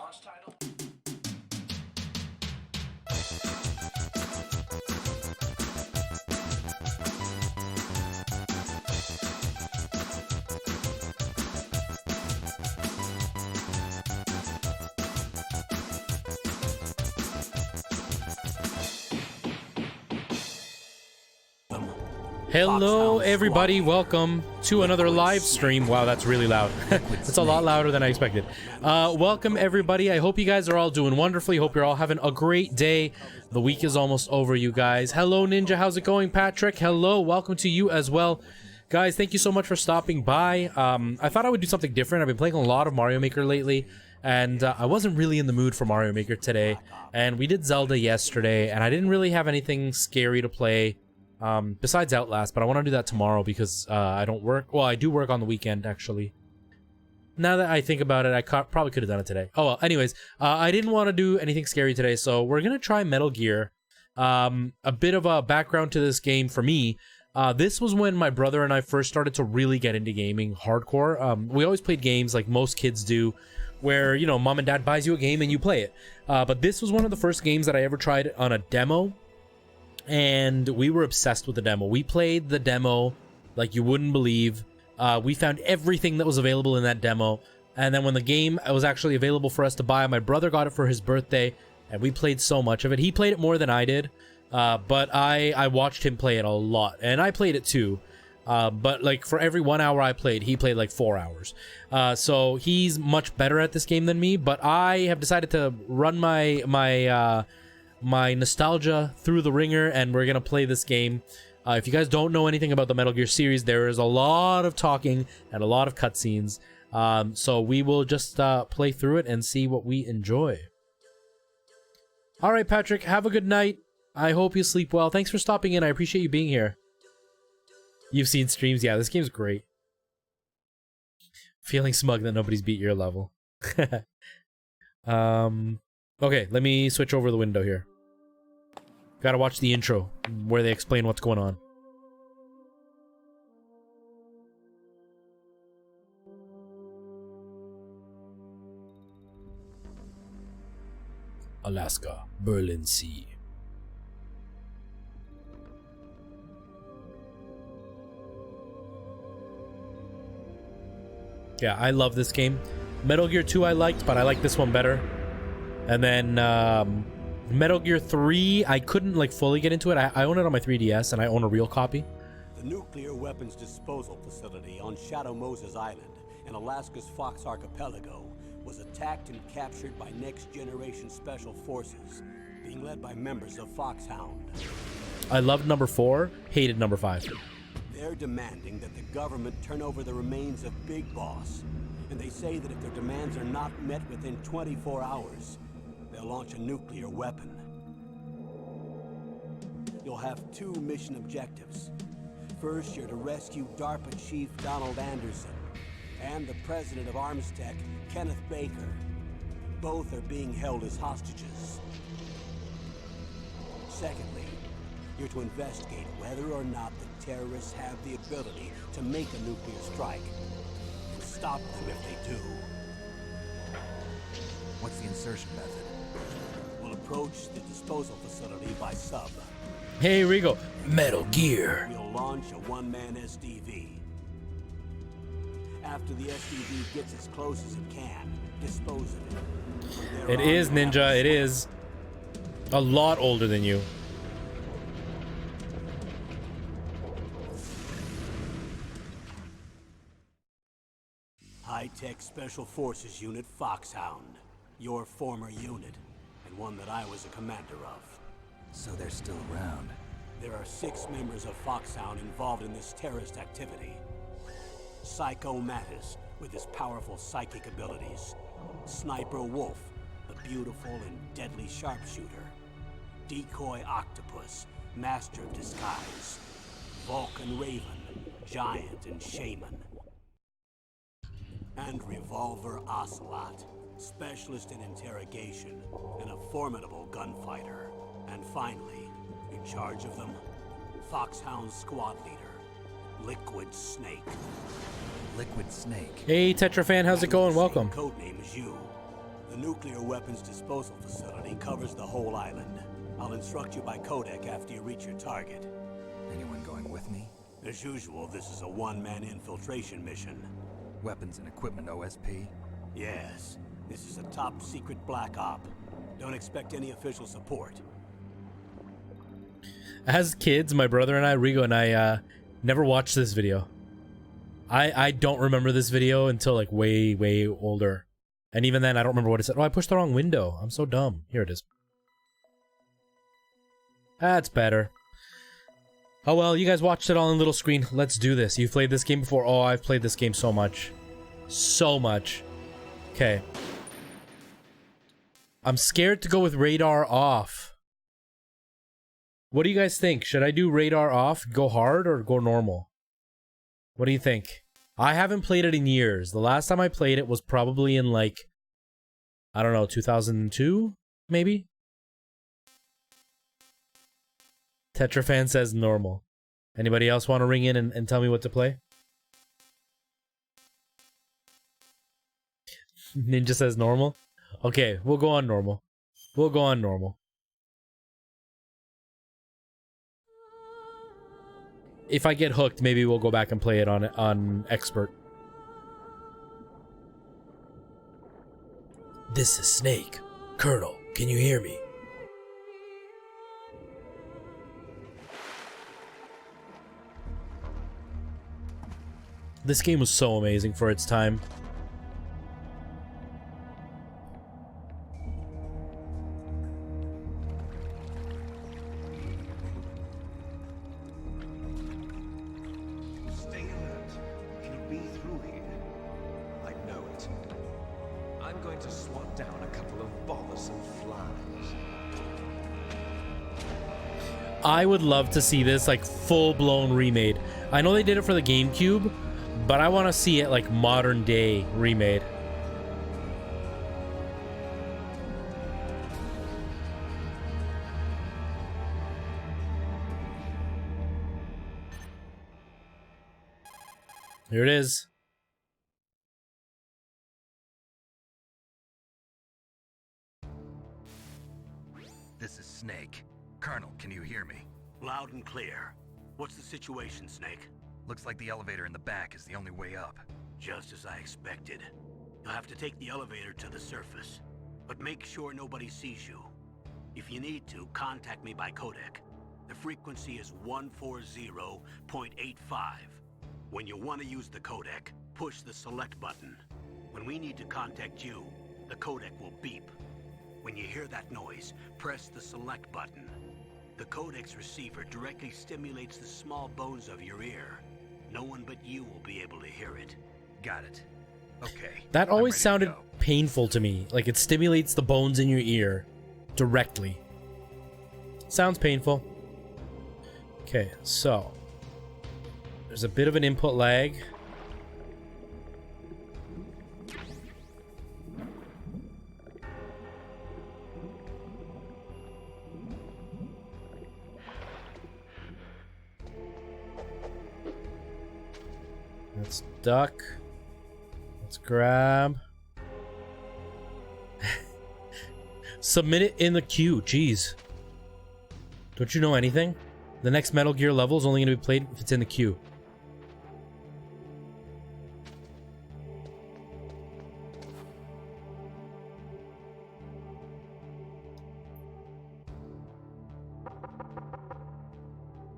launch title. Hello everybody, welcome to another live stream. Wow, that's really loud. It's a lot louder than I expected. Welcome everybody. I hope you guys are all doing wonderfully. Hope you're all having a great day. The week is almost over, you guys. Hello Ninja, how's it going? Patrick, hello, welcome to you as well. Guys, thank you so much for stopping by. I thought I would do something different. I've been playing a lot of Mario Maker lately, and I wasn't really in the mood for Mario Maker today. And we did Zelda yesterday, and I didn't really have anything scary to play. Besides Outlast, but I want to do that tomorrow because I don't work. Well, I do work on the weekend, actually. Now that I think about it, I probably could have done it today. Oh well, anyways, I didn't want to do anything scary today, so we're gonna try Metal Gear. A bit of a background to this game for me. This was when my brother and I first started to really get into gaming hardcore. We always played games like most kids do, where, you know, mom and dad buys you a game and you play it. But this was one of the first games that I ever tried on a demo. And we were obsessed with the demo. We played the demo like you wouldn't believe. We found everything that was available in that demo. And then when the game was actually available for us to buy, my brother got it for his birthday. And we played so much of it. He played it more than I did. But I watched him play it a lot. And I played it too. But like for every 1 hour I played, he played like 4 hours. So he's much better at this game than me. But I have decided to run my nostalgia through the ringer, and we're gonna play this game. If you guys don't know anything about the Metal Gear series, there is a lot of talking and a lot of cutscenes, so we will just play through it and see what we enjoy. All right, Patrick, have a good night. I hope you sleep well. Thanks for stopping in. I appreciate you being here. You've seen streams. Yeah, this game's great. Feeling smug that nobody's beat your level. Okay, let me switch over the window here. Gotta watch the intro, where they explain what's going on. Alaska, Berlin Sea. Yeah, I love this game. Metal Gear 2 I liked, but I like this one better. And then Metal Gear 3, I couldn't like fully get into it. I own it on my 3DS, and I own a real copy. The nuclear weapons disposal facility on Shadow Moses Island in Alaska's Fox Archipelago was attacked and captured by next-generation special forces, being led by members of Foxhound. I loved number 4, hated number 5. They're demanding that the government turn over the remains of Big Boss, and they say that if their demands are not met within 24 hours, they'll launch a nuclear weapon. You'll have 2 mission objectives. First, you're to rescue DARPA Chief Donald Anderson and the president of Armstech, Kenneth Baker. Both are being held as hostages. Secondly, you're to investigate whether or not the terrorists have the ability to make a nuclear strike, and stop them if they do. What's the insertion method? We'll approach the disposal facility by sub. Hey, Rigo. Metal Gear. We'll launch a one-man SDV. After the SDV gets as close as it can, dispose of it. It is, Ninja, it is. A lot older than you. High-tech Special Forces Unit Foxhound. Your former unit, and one that I was a commander of. So they're still around. There are 6 members of Foxhound involved in this terrorist activity. Psycho Mattis, with his powerful psychic abilities. Sniper Wolf, the beautiful and deadly sharpshooter. Decoy Octopus, master of disguise. Vulcan Raven, giant and shaman. And Revolver Ocelot, specialist in interrogation and a formidable gunfighter. And finally, in charge of them, Foxhound squad leader, Liquid Snake. Liquid Snake. Hey, Tetra fan, how's it going? Welcome. Codename is you. The nuclear weapons disposal facility covers the whole island. I'll instruct you by codec after you reach your target. Anyone going with me? As usual, this is a one-man infiltration mission. Weapons and equipment OSP? Yes, this is a top-secret black op. Don't expect any official support. As kids, my brother and I, Rigo and I, never watched this video. I don't remember this video until like way older. And even then, I don't remember what it said. Oh, I pushed the wrong window. I'm so dumb. Here it is. That's better. Oh well, you guys watched it all on little screen. Let's do this. You've played this game before? Oh, I've played this game so much. So much. Okay. I'm scared to go with radar off. What do you guys think? Should I do radar off, go hard, or go normal? What do you think? I haven't played it in years. The last time I played it was probably in like, I don't know, 2002, maybe? Tetrafan says normal. Anybody else want to ring in and tell me what to play? Ninja says normal. Okay, we'll go on normal. We'll go on normal. If I get hooked, maybe we'll go back and play it on expert. This is Snake. Colonel, can you hear me? This game was so amazing for its time. Stay alert. He'll be through here. I know it. I'm going to swat down a couple of bothersome flies. I would love to see this like full-blown remade. I know they did it for the GameCube, but I want to see it like modern day remade. Here it is. This is Snake. Colonel, can you hear me? Loud and clear. What's the situation, Snake? Looks like the elevator in the back is the only way up. Just as I expected. You'll have to take the elevator to the surface. But make sure nobody sees you. If you need to, contact me by codec. The frequency is 140.85. When you want to use the codec, push the select button. When we need to contact you, the codec will beep. When you hear that noise, press the select button. The codec's receiver directly stimulates the small bones of your ear. No one but you will be able to hear it. Got it. Okay. That always I'm ready to sounded go. painful to me. Like it stimulates the bones in your ear directly. Sounds painful. Okay, so there's a bit of an input lag. Let's duck. Let's grab. Submit it in the queue. Jeez. Don't you know anything? The next Metal Gear level is only going to be played if it's in the queue.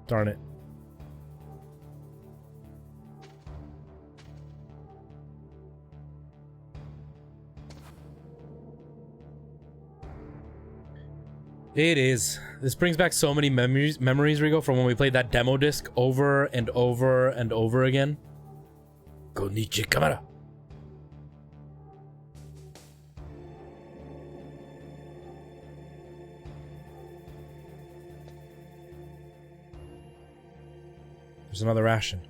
Darn it. It is. This brings back so many memories, Rigo, from when we played that demo disc over and over and over again. Konnichi kamera. There's another ration.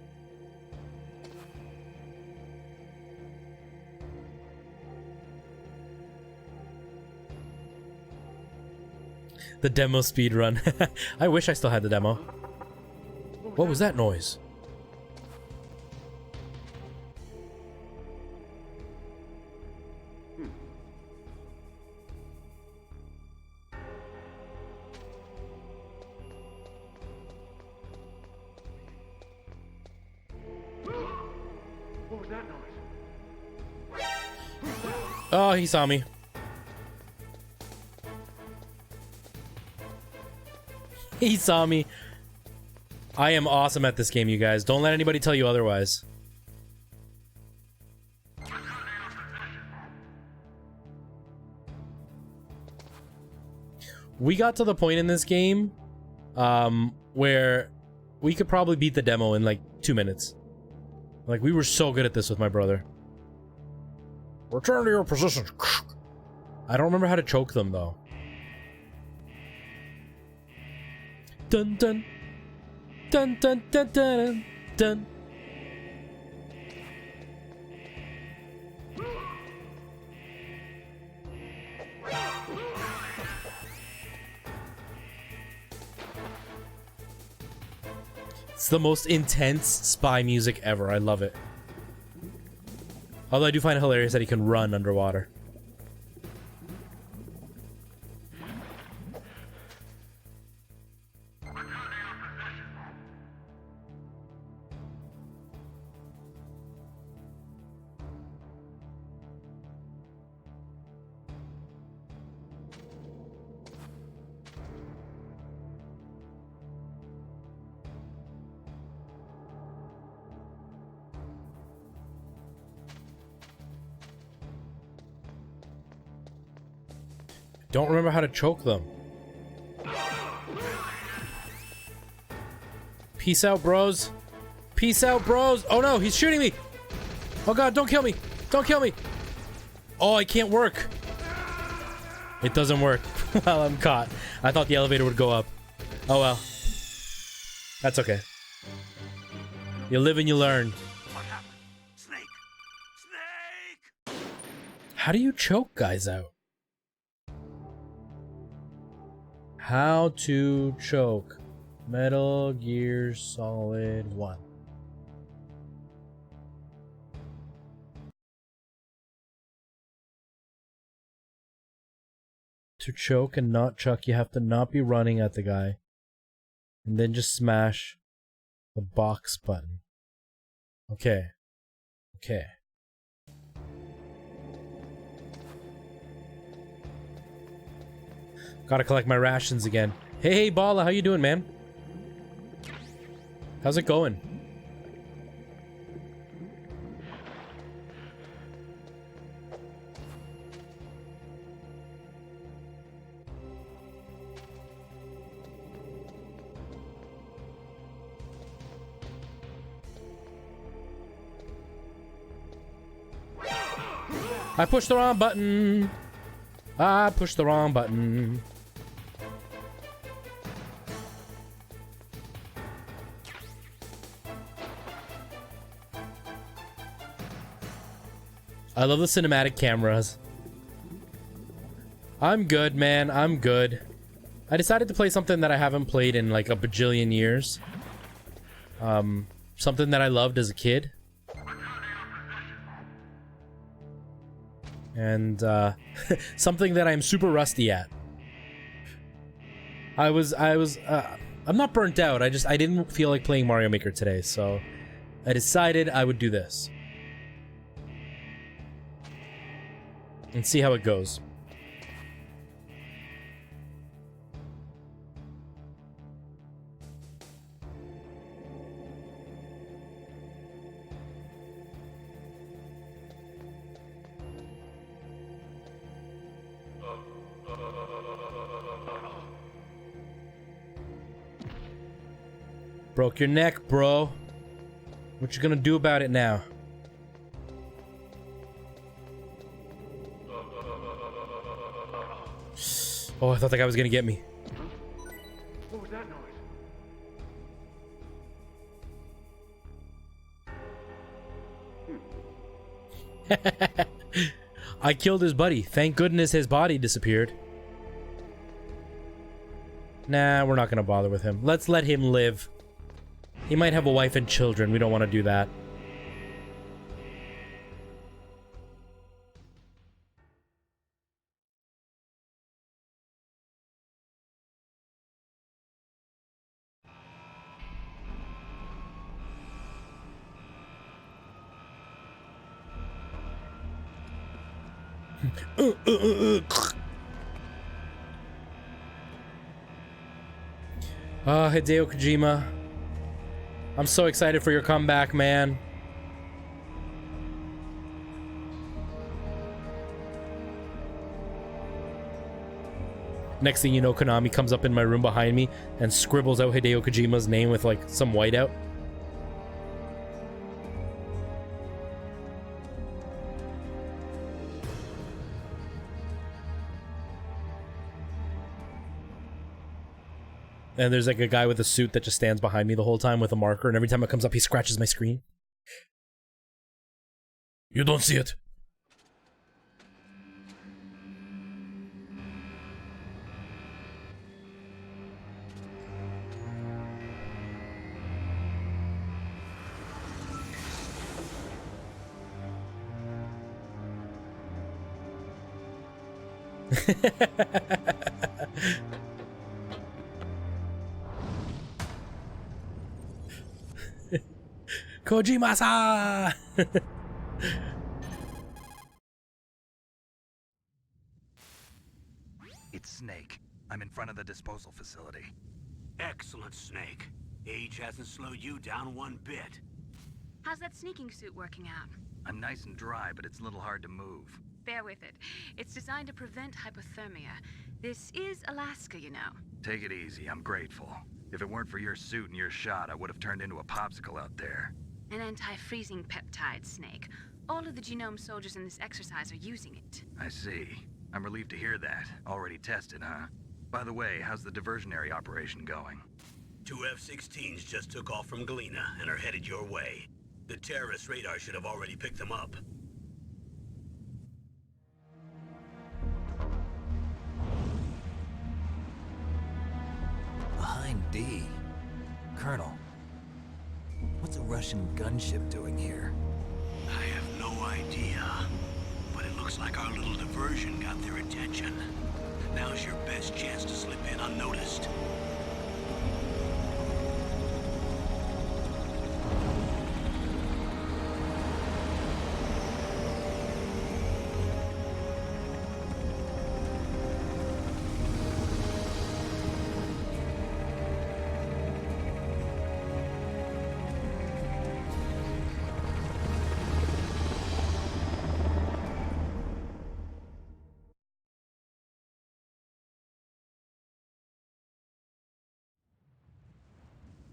The demo speed run. I wish I still had the demo. What was that noise? Oh, he saw me. He saw me. I am awesome at this game, you guys. Don't let anybody tell you otherwise. We got to the point in this game where we could probably beat the demo in like 2 minutes. Like, we were so good at this with my brother. Return to your position. I don't remember how to choke them, though. Dun dun. Dun dun dun dun dun. It's the most intense spy music ever. I love it. Although I do find it hilarious that he can run underwater. Don't remember how to choke them. Peace out, bros. Peace out, bros. Oh no, he's shooting me. Oh god, don't kill me. Don't kill me. Oh, I can't work. It doesn't work while I'm caught. I thought the elevator would go up. Oh well. That's okay. You live and you learn. What happened? Snake! Snake! How do you choke guys out? How to choke. Metal Gear Solid 1. To choke and not chuck, you have to not be running at the guy. And then just smash the box button. Okay. Okay. Gotta collect my rations again. Hey, Bala, how you doing, man? How's it going? I pushed the wrong button. I pushed the wrong button. I love the cinematic cameras. I'm good, man. I'm good. I decided to play something that I haven't played in like a bajillion years. Something that I loved as a kid. And something that I'm super rusty at. I'm not burnt out. I didn't feel like playing Mario Maker today, so I decided I would do this. And see how it goes. Broke your neck, bro. What you gonna do about it now? Oh, I thought that guy was gonna get me. What was that noise? I killed his buddy. Thank goodness his body disappeared. Nah, we're not gonna bother with him. Let's let him live. He might have a wife and children. We don't want to do that. Hideo Kojima. I'm so excited for your comeback, man. Next thing you know, Konami comes up in my room behind me and scribbles out Hideo Kojima's name with like some whiteout. And there's like a guy with a suit that just stands behind me the whole time with a marker, and every time it comes up, he scratches my screen. You don't see it. Kojima-san! It's Snake. I'm in front of the disposal facility. Excellent, Snake. Age hasn't slowed you down one bit. How's that sneaking suit working out? I'm nice and dry, but it's a little hard to move. Bear with it. It's designed to prevent hypothermia. This is Alaska, you know. Take it easy, I'm grateful. If it weren't for your suit and your shot, I would have turned into a popsicle out there. An anti-freezing peptide, Snake. All of the genome soldiers in this exercise are using it. I see. I'm relieved to hear that. Already tested, huh? By the way, how's the diversionary operation going? 2 F-16s just took off from Galena and are headed your way. The terrorist radar should have already picked them up. Behind D. Colonel, what's a Russian gunship doing here? I have no idea, but it looks like our little diversion got their attention. Now's your best chance to slip in unnoticed.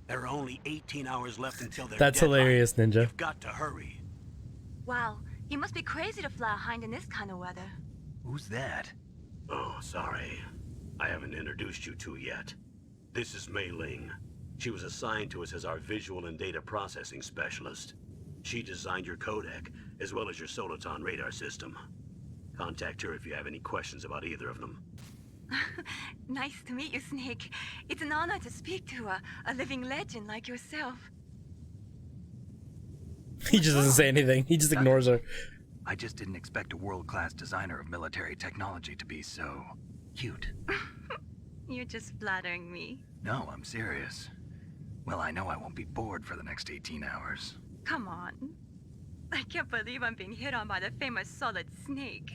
There are only 18 hours left until their That's deadline. hilarious, Ninja. You've got to hurry. Wow, you must be crazy to fly a hind in this kind of weather. Who's that? Oh, sorry. I haven't introduced you to yet. This is Mei Ling. She was assigned to us as our visual and data processing specialist. She designed your codec, as well as your Soliton radar system. Contact her if you have any questions about either of them. Nice to meet you, Snake. It's an honor to speak to a living legend like yourself. He just doesn't say anything. He just ignores her. I just didn't expect a world-class designer of military technology to be so cute. You're just flattering me. No, I'm serious. Well, I know I won't be bored for the next 18 hours. Come on. I can't believe I'm being hit on by the famous Solid Snake.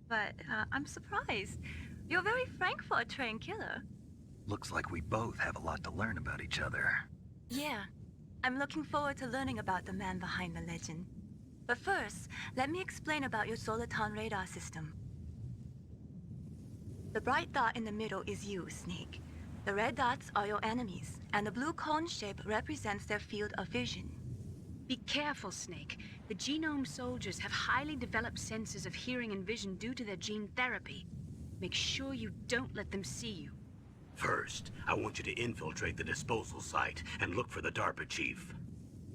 But I'm surprised. You're very frank for a trained killer. Looks like we both have a lot to learn about each other. Yeah. I'm looking forward to learning about the man behind the legend. But first, let me explain about your Soliton radar system. The bright dot in the middle is you, Snake. The red dots are your enemies, and the blue cone shape represents their field of vision. Be careful, Snake. The genome soldiers have highly developed senses of hearing and vision due to their gene therapy. Make sure you don't let them see you. First, I want you to infiltrate the disposal site and look for the DARPA chief.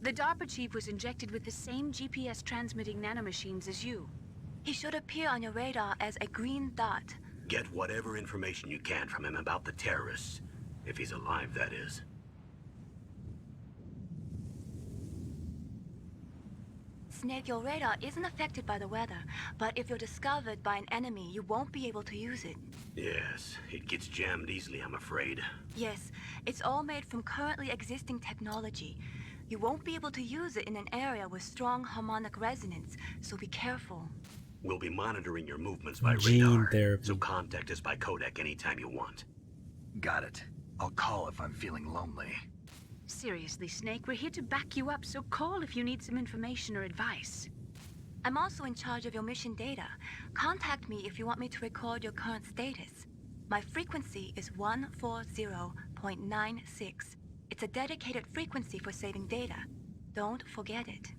The DARPA chief was injected with the same GPS transmitting nanomachines as you. He should appear on your radar as a green dot. Get whatever information you can from him about the terrorists. If he's alive, that is. Snake, your radar isn't affected by the weather, but if you're discovered by an enemy, you won't be able to use it. Yes, it gets jammed easily, I'm afraid. Yes, it's all made from currently existing technology. You won't be able to use it in an area with strong harmonic resonance, so be careful. We'll be monitoring your movements by Gene radar, therapy. so contact us by codec anytime you want. Got it. I'll call if I'm feeling lonely. Seriously, Snake, we're here to back you up, so call if you need some information or advice. I'm also in charge of your mission data. Contact me if you want me to record your current status. My frequency is 140.96. It's a dedicated frequency for saving data. Don't forget it.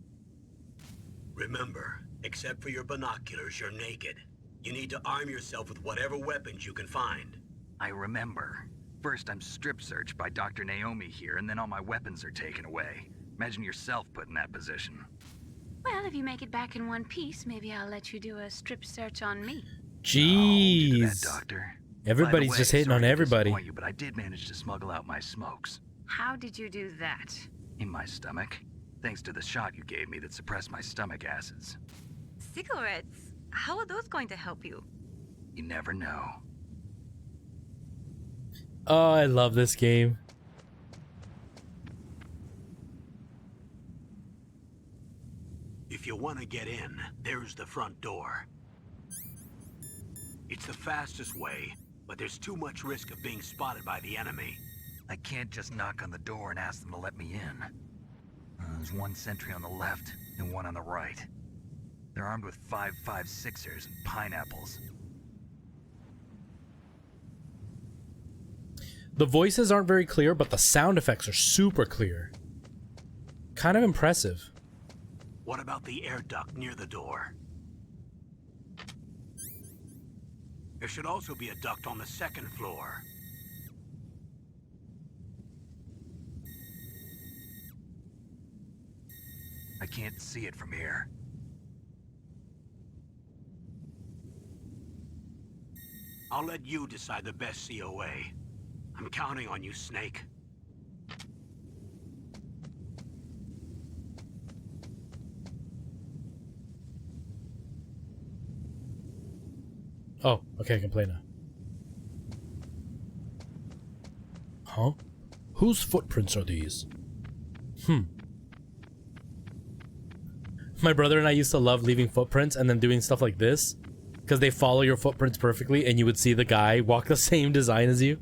Remember, except for your binoculars, you're naked. You need to arm yourself with whatever weapons you can find. I remember. First, I'm strip searched by Dr. Naomi here, and then all my weapons are taken away. Imagine yourself put in that position. Well, if you make it back in one piece, maybe I'll let you do a strip search on me. Jeez. Do that, Doctor. Everybody's By the way, just hating sorry on to everybody. disappoint you, but I did manage to smuggle out my smokes. How did you do that? In my stomach. Thanks to the shot you gave me that suppressed my stomach acids. Cigarettes? How are those going to help you? You never know. Oh, I love this game. If you want to get in, there's the front door. It's the fastest way, but there's too much risk of being spotted by the enemy. I can't just knock on the door and ask them to let me in. There's one sentry on the left and one on the right. They're armed with 5.56ers and pineapples. The voices aren't very clear, but the sound effects are super clear. Kind of impressive. What about the air duct near the door? There should also be a duct on the second floor. I can't see it from here. I'll let you decide the best COA. I'm counting on you, Snake. Oh, okay, I can play now. Huh? Whose footprints are these? My brother and I used to love leaving footprints and then doing stuff like this, because they follow your footprints perfectly and you would see the guy walk the same design as you.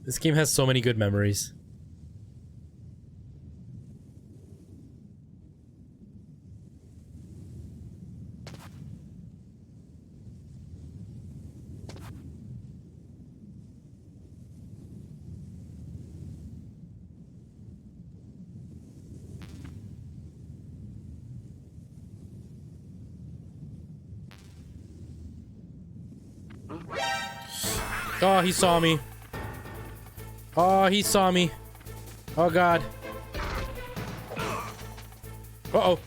This game has so many good memories. Oh, he saw me. Oh, he saw me. Oh, God. Uh-oh.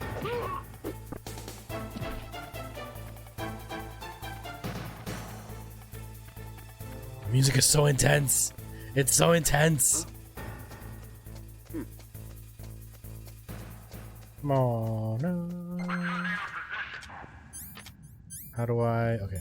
The music is so intense. It's so intense. Come on. How do I... Okay.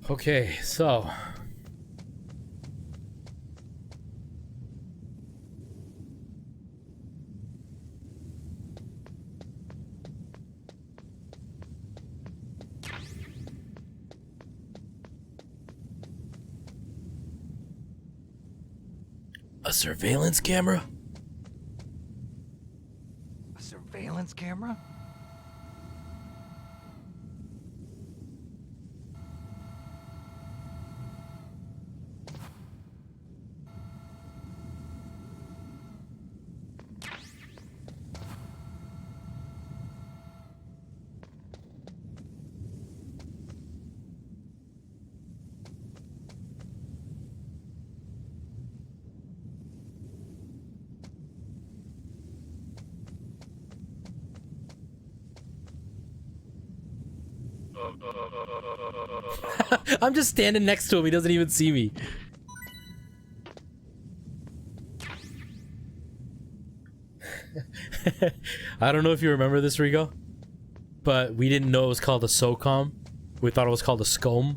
Okay, so a surveillance camera? A surveillance camera? I'm just standing next to him. He doesn't even see me. I don't know if you remember this, Rigo, but we didn't know it was called a SOCOM. We thought it was called a SCOM.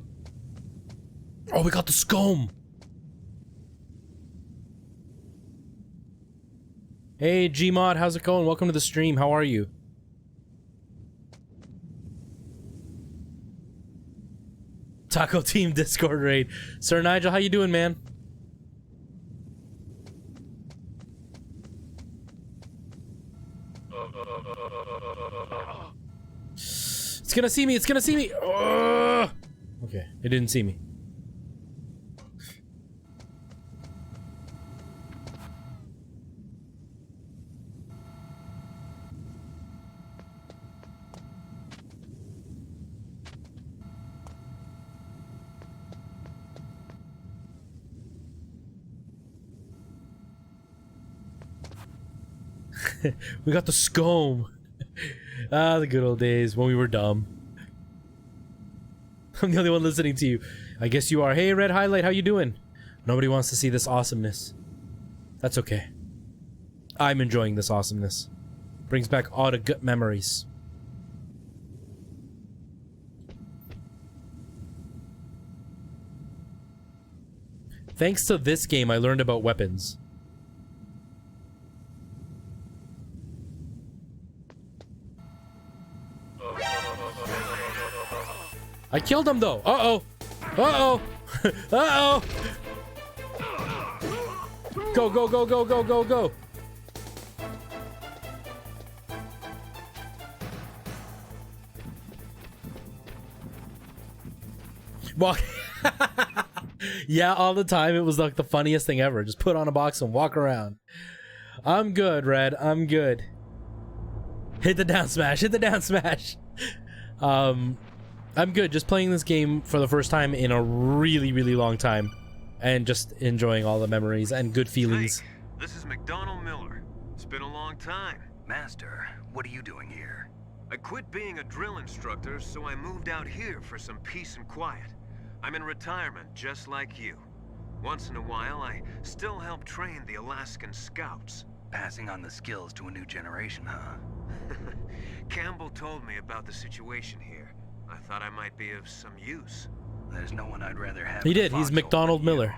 Oh, we got the SCOM! Hey, Gmod, how's it going? Welcome to the stream. How are you? Taco Team Discord raid. Sir Nigel, how you doing, man? It's gonna see me, it's gonna see me! Ugh. Okay, it didn't see me. We got the scone. Ah, the good old days when we were dumb. I'm the only one listening to you. I guess you are. Hey, Red Highlight, how you doing? Nobody wants to see this awesomeness. That's okay. I'm enjoying this awesomeness. Brings back all the good memories. Thanks to this game, I learned about weapons. I killed him though. Uh-oh. Uh-oh. Uh-oh. Go, go, go, go, go, go, go. Walk. Yeah, all the time. It was like the funniest thing ever. Just put on a box and walk around. I'm good, Red. I'm good. Hit the down smash. Hit the down smash. I'm good. Just playing this game for the first time in a really, really long time. And just enjoying all the memories and good feelings. Snake, this is McDonald Miller. It's been a long time. Master, what are you doing here? I quit being a drill instructor, so I moved out here for some peace and quiet. I'm in retirement, just like you. Once in a while, I still help train the Alaskan Scouts. Passing on the skills to a new generation, huh? Campbell told me about the situation here. I thought I might be of some use. There's no one I'd rather have. He did. He's McDonald Miller.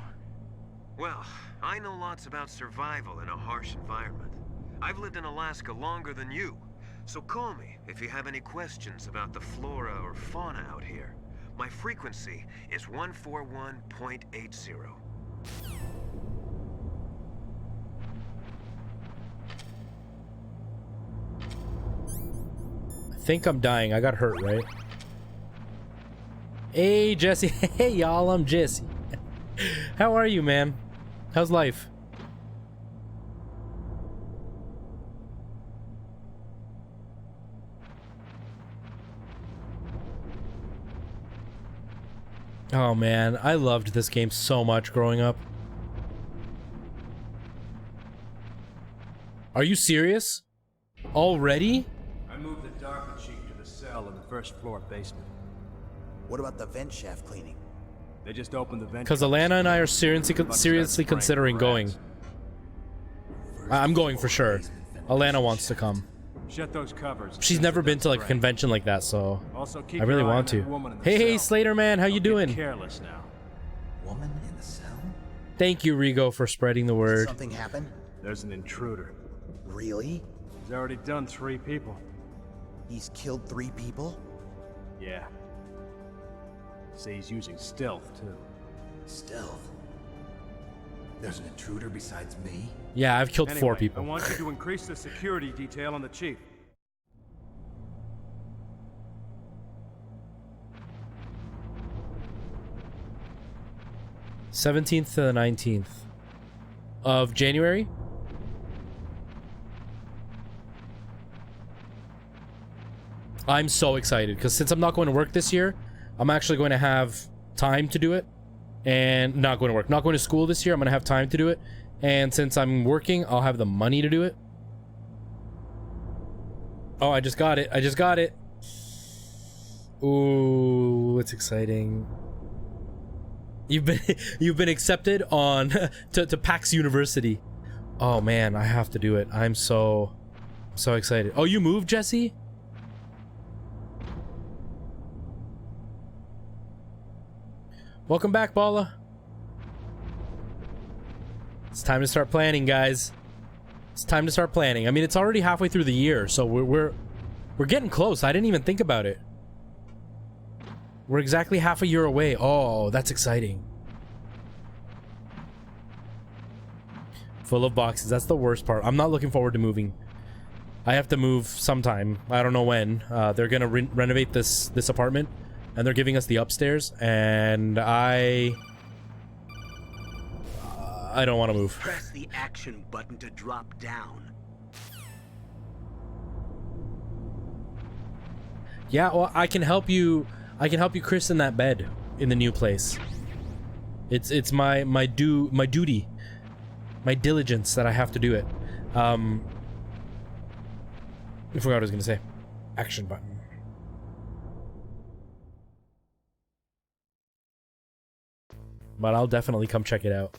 Well, I know lots about survival in a harsh environment. I've lived in Alaska longer than you. So call me if you have any questions about the flora or fauna out here. My frequency is 141.80. I think I'm dying. I got hurt, right? Hey, Jesse. Hey, y'all. I'm Jesse. How are you, man? How's life? Oh, man. I loved this game so much growing up. Are you serious? Already? I moved the Darker Chief to the cell in the first floor basement. What about the vent shaft cleaning? They just opened the vent. Because Alana and I are seriously considering going. I'm going for sure. Alana wants to come. Shut those covers. She's never been to like a convention like that, so Also, keep I really your eye on want that to. woman in the Hey, cell. Slater man, how you Don't get doing? Careless now. Woman in the cell? Thank you, Rigo, for spreading the word. Something happened? There's an intruder. Really? He's already done 3 people. He's killed 3 people? Yeah. Say he's using stealth too. Stealth? There's an intruder besides me? Yeah, I've killed 4 Anyway, people. I want you to increase the security detail on the chief. $17th to the 19th of January. I'm so excited because since I'm not going to work this year, I'm actually going to have time to do it. And not going to work, not going to school this year. I'm going to have time to do it. And since I'm working, I'll have the money to do it. Oh, I just got it. I just got it. Ooh, it's exciting. You've been accepted on to Pax University. Oh man, I have to do it. I'm so excited. Oh, you moved, Jesse? Welcome back, Paula. It's time to start planning, guys. It's time to start planning. I mean, it's already halfway through the year, so we're getting close. I didn't even think about it. We're exactly half a year away. Oh, that's exciting. Full of boxes. That's the worst part. I'm not looking forward to moving. I have to move sometime. I don't know when. They're gonna renovate this apartment, and they're giving us the upstairs, and I don't want to move. Press the action button to drop down. Yeah, well, I can help you. I can help you christen that bed in the new place. It's my duty, my diligence that I have to do it. I forgot what I was gonna say. Action button. But I'll definitely come check it out.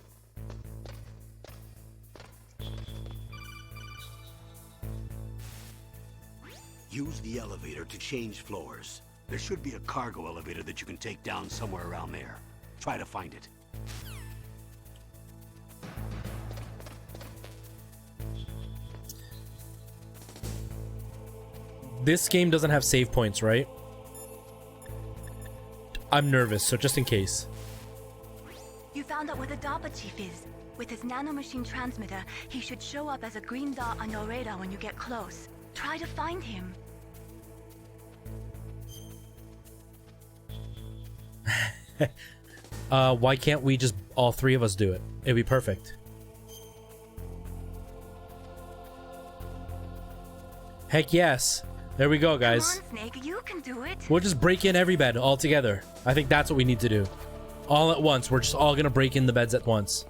Use the elevator to change floors. There should be a cargo elevator that you can take down somewhere around there. Try to find it. This game doesn't have save points, right? I'm nervous, so just in case. You found out where the DARPA chief is. With his nanomachine transmitter, he should show up as a green dot on your radar when you get close. Try to find him. Why can't we just all three of us do it? It'd be perfect. Heck yes. There we go, guys. Come on, Snake, you can do it. We'll just break in every bed all together. I think that's what we need to do. All at once. We're just all gonna break in the beds at once.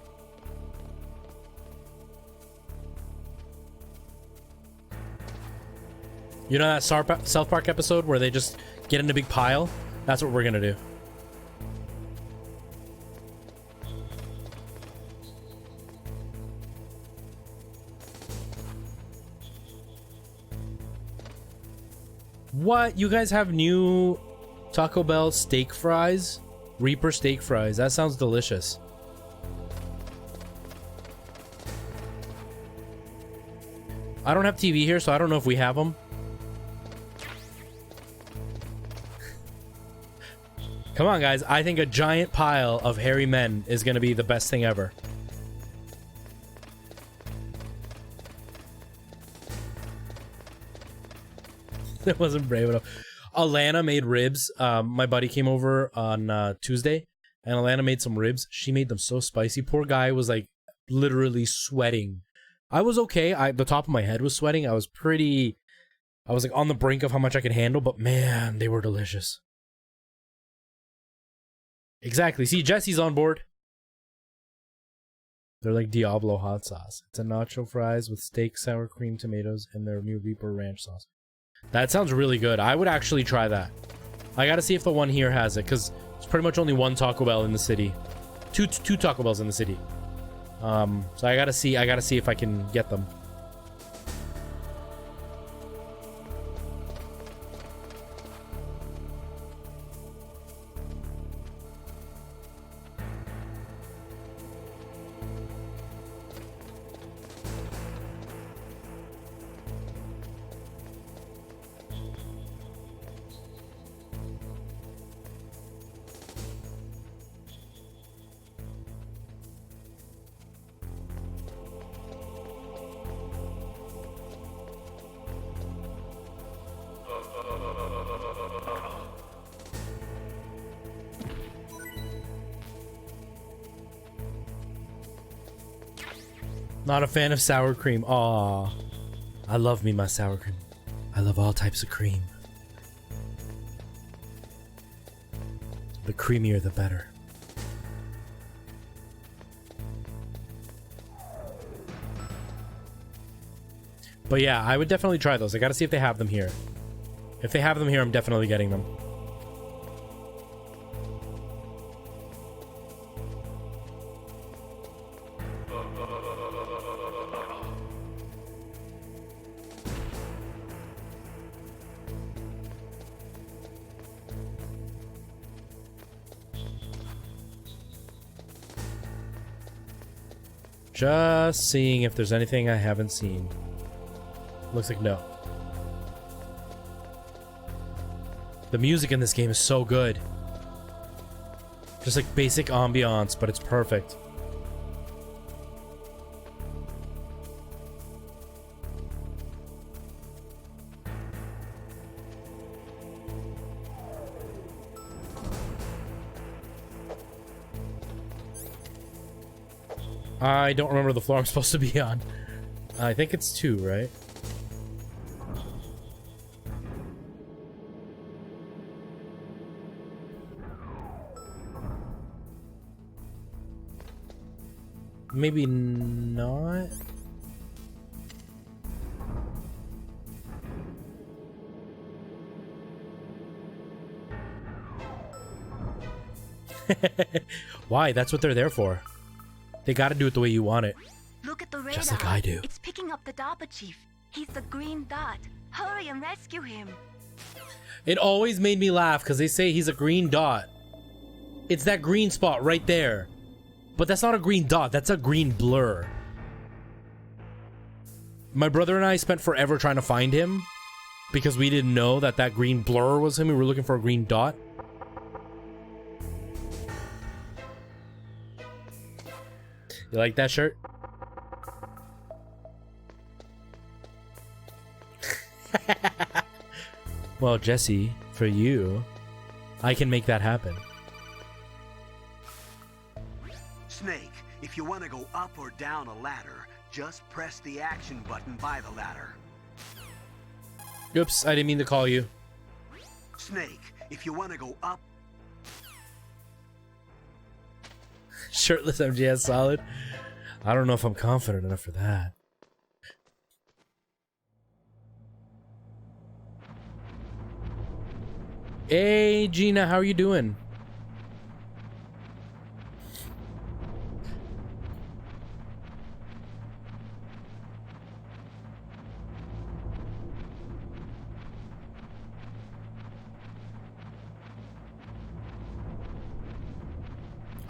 You know that South Park episode where they just get in a big pile? That's what we're gonna do. What? You guys have new Taco Bell steak fries? Reaper steak fries. That sounds delicious. I don't have TV here, so I don't know if we have them. Come on, guys. I think a giant pile of hairy men is going to be the best thing ever. That wasn't brave enough. Alana made ribs. My buddy came over on Tuesday, and Alana made some ribs. She made them so spicy. Poor guy was like literally sweating. I was okay. The top of my head was sweating. I was like on the brink of how much I could handle, but man, they were delicious. Exactly. See, Jesse's on board. They're like Diablo hot sauce. It's a nacho fries with steak, sour cream, tomatoes, and their new Reaper ranch sauce. That sounds really good. I would actually try that. I gotta see if the one here has it, because it's pretty much only one Taco Bell in the city. Two Taco Bells in the city. So I gotta see if I can get them. Not a fan of sour cream. Aw. I love me my sour cream. I love all types of cream. The creamier the better. But yeah, I would definitely try those. I gotta see if they have them here. If they have them here, I'm definitely getting them. Just seeing if there's anything I haven't seen. Looks like no. The music in this game is so good. Just like basic ambiance, but it's perfect. I don't remember the floor I'm supposed to be on. I think it's 2, right? Maybe not. Why? That's what they're there for. They gotta do it the way you want it. Look at the radar. Just like I do. It's picking up the DARPA chief. He's the green dot. Hurry and rescue him. It always made me laugh because they say he's a green dot. It's that green spot right there. But that's not a green dot, that's a green blur. My brother and I spent forever trying to find him because we didn't know that that green blur was him. We were looking for a green dot. You like that shirt? Well, Jesse, for you, I can make that happen. Snake, if you want to go up or down a ladder, just press the action button by the ladder. Oops, I didn't mean to call you. Snake, if you want to go up... Shirtless MGS solid. I don't know if I'm confident enough for that. Hey, Gina, how are you doing?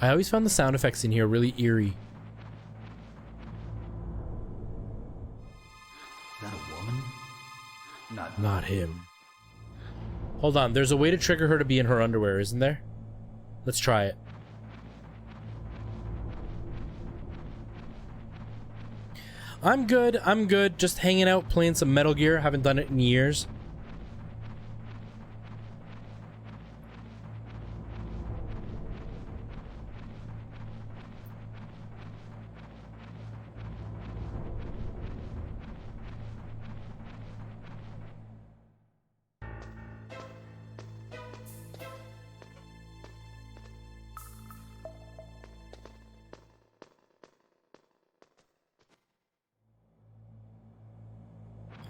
I always found the sound effects in here really eerie. Is that a woman? Not him. Hold on, there's a way to trigger her to be in her underwear, isn't there? Let's try it. I'm good, just hanging out, playing some Metal Gear. Haven't done it in years.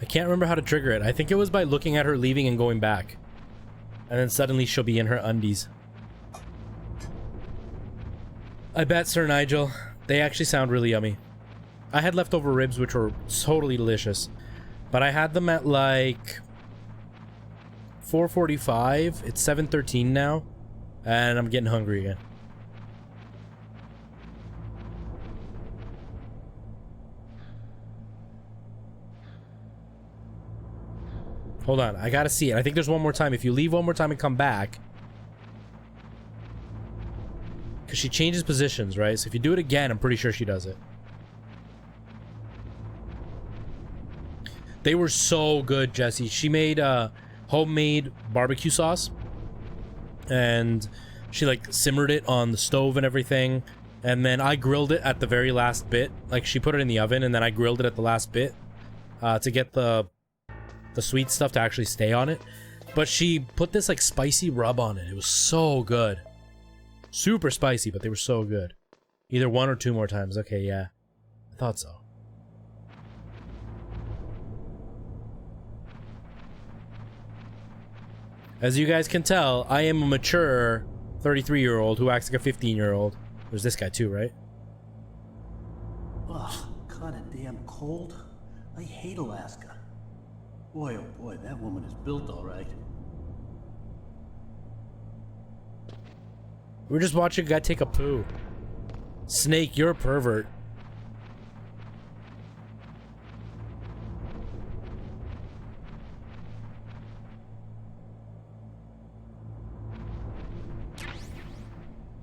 I can't remember how to trigger it. I think it was by looking at her leaving and going back. And then suddenly she'll be in her undies. I bet, Sir Nigel. They actually sound really yummy. I had leftover ribs which were totally delicious. But I had them at like 4:45. It's 7:13 now. And I'm getting hungry again. Hold on, I gotta see it. I think there's one more time. If you leave one more time and come back. Because she changes positions, right? So if you do it again, I'm pretty sure she does it. They were so good, Jesse. She made homemade barbecue sauce. And she like simmered it on the stove and everything. And then I grilled it at the very last bit. Like she put it in the oven and then I grilled it at the last bit. To get the sweet stuff to actually stay on it. But she put this like spicy rub on it. It was so good. Super spicy, but they were so good. Either one or two more times. Okay, yeah. I thought so. As you guys can tell, I am a mature 33-year-old who acts like a 15-year-old. There's this guy too, right? Ugh, kinda damn cold. I hate Alaska. Boy, oh boy, that woman is built all right. We're just watching a guy take a poo. Snake, you're a pervert.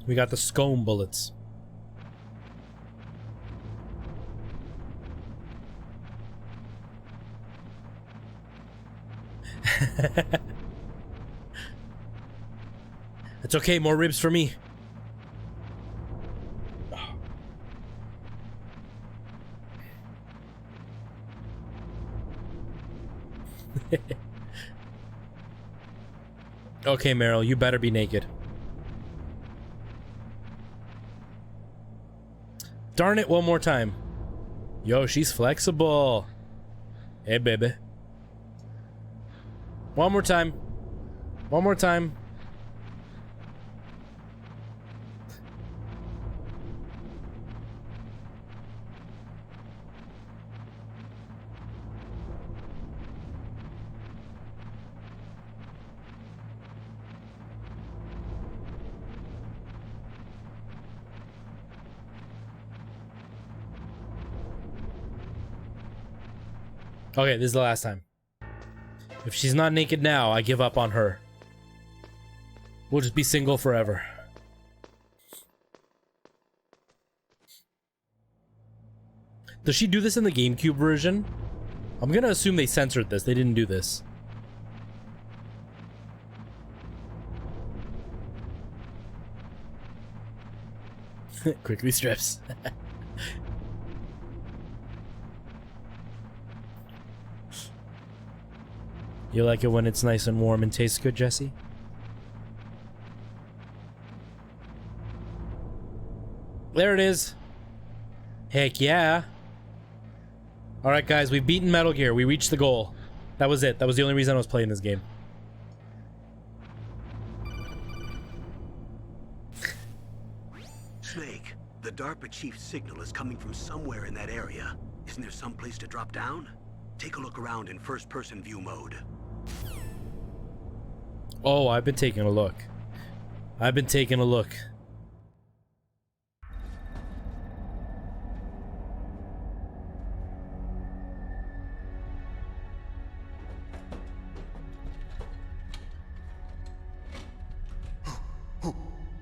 We got the scone bullets. It's okay, more ribs for me. Okay, Meryl, you better be naked. Darn it, one more time. Yo, she's flexible. Hey, baby. One more time. One more time. Okay, this is the last time. If she's not naked now, I give up on her. We'll just be single forever. Does she do this in the GameCube version? I'm gonna assume they censored this. They didn't do this. Quickly strips. You like it when it's nice and warm and tastes good, Jesse? There it is. Heck yeah. Alright guys, we've beaten Metal Gear. We reached the goal. That was it. That was the only reason I was playing this game. Snake, the DARPA chief's signal is coming from somewhere in that area. Isn't there some place to drop down? Take a look around in first-person view mode. Oh, I've been taking a look. I've been taking a look.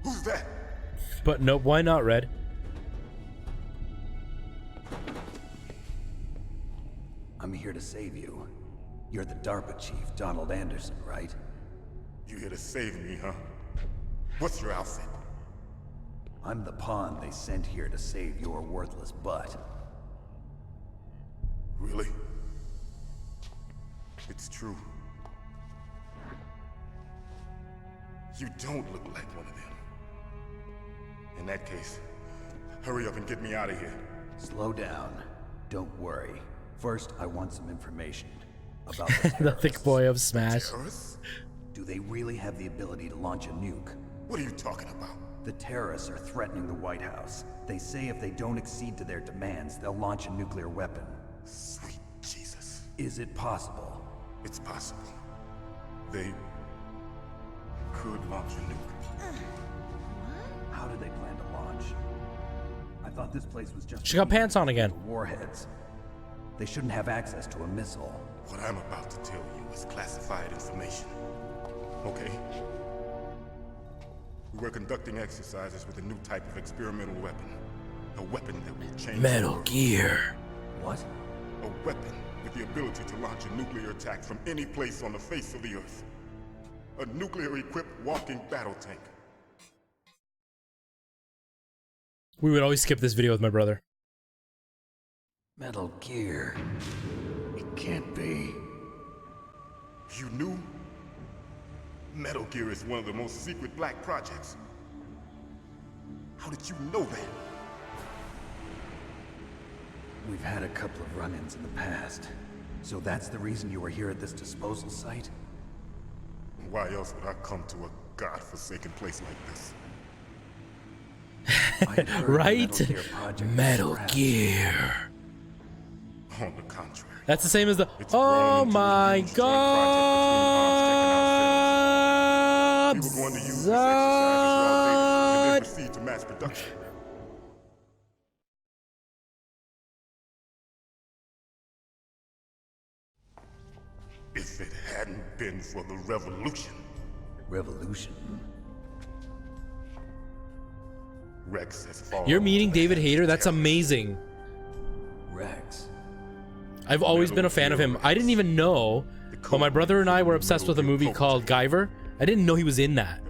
Who's that? But nope, why not, Red? I'm here to save you. You're the DARPA chief, Donald Anderson, right? You here to save me, huh? What's your outfit? I'm the pawn they sent here to save your worthless butt. Really? It's true. You don't look like one of them. In that case, hurry up and get me out of here. Slow down. Don't worry. First, I want some information about the The thick boy of Smash. Terrorists? Do they really have the ability to launch a nuke? What are you talking about? The terrorists are threatening the White House. They say if they don't accede to their demands, they'll launch a nuclear weapon. Sweet Jesus. Is it possible? It's possible. They could launch a nuke. How do they plan to launch? I thought this place was just... She got pants on again. Warheads. They shouldn't have access to a missile. What I'm about to tell you is classified information. Okay? We were conducting exercises with a new type of experimental weapon. A weapon that will change Metal the world. Gear. What? A weapon with the ability to launch a nuclear attack from any place on the face of the Earth. A nuclear-equipped walking battle tank. We would always skip this video with my brother. Metal Gear. It can't be. You knew? Metal Gear is one of the most secret black projects. How did you know that? We've had a couple of run-ins in the past. So that's the reason you were here at this disposal site? Why else would I come to a godforsaken place like this? I'd heard the Right? Metal Gear project was Metal scrapped. Gear. On the contrary. That's the same as the. It's Oh grown into a my huge joint project between Arms Tech and ourselves. We god! were going to use this exercise as raw data and then proceed to mass production. If it hadn't been for the revolution. Revolution? Rex has fallen. You're meeting into the David hands of Hayter? That's terrorists. amazing. Rex. I've always been a fan of him. I didn't even know, but my brother and I were obsessed with a movie called Guyver. I didn't know he was in that.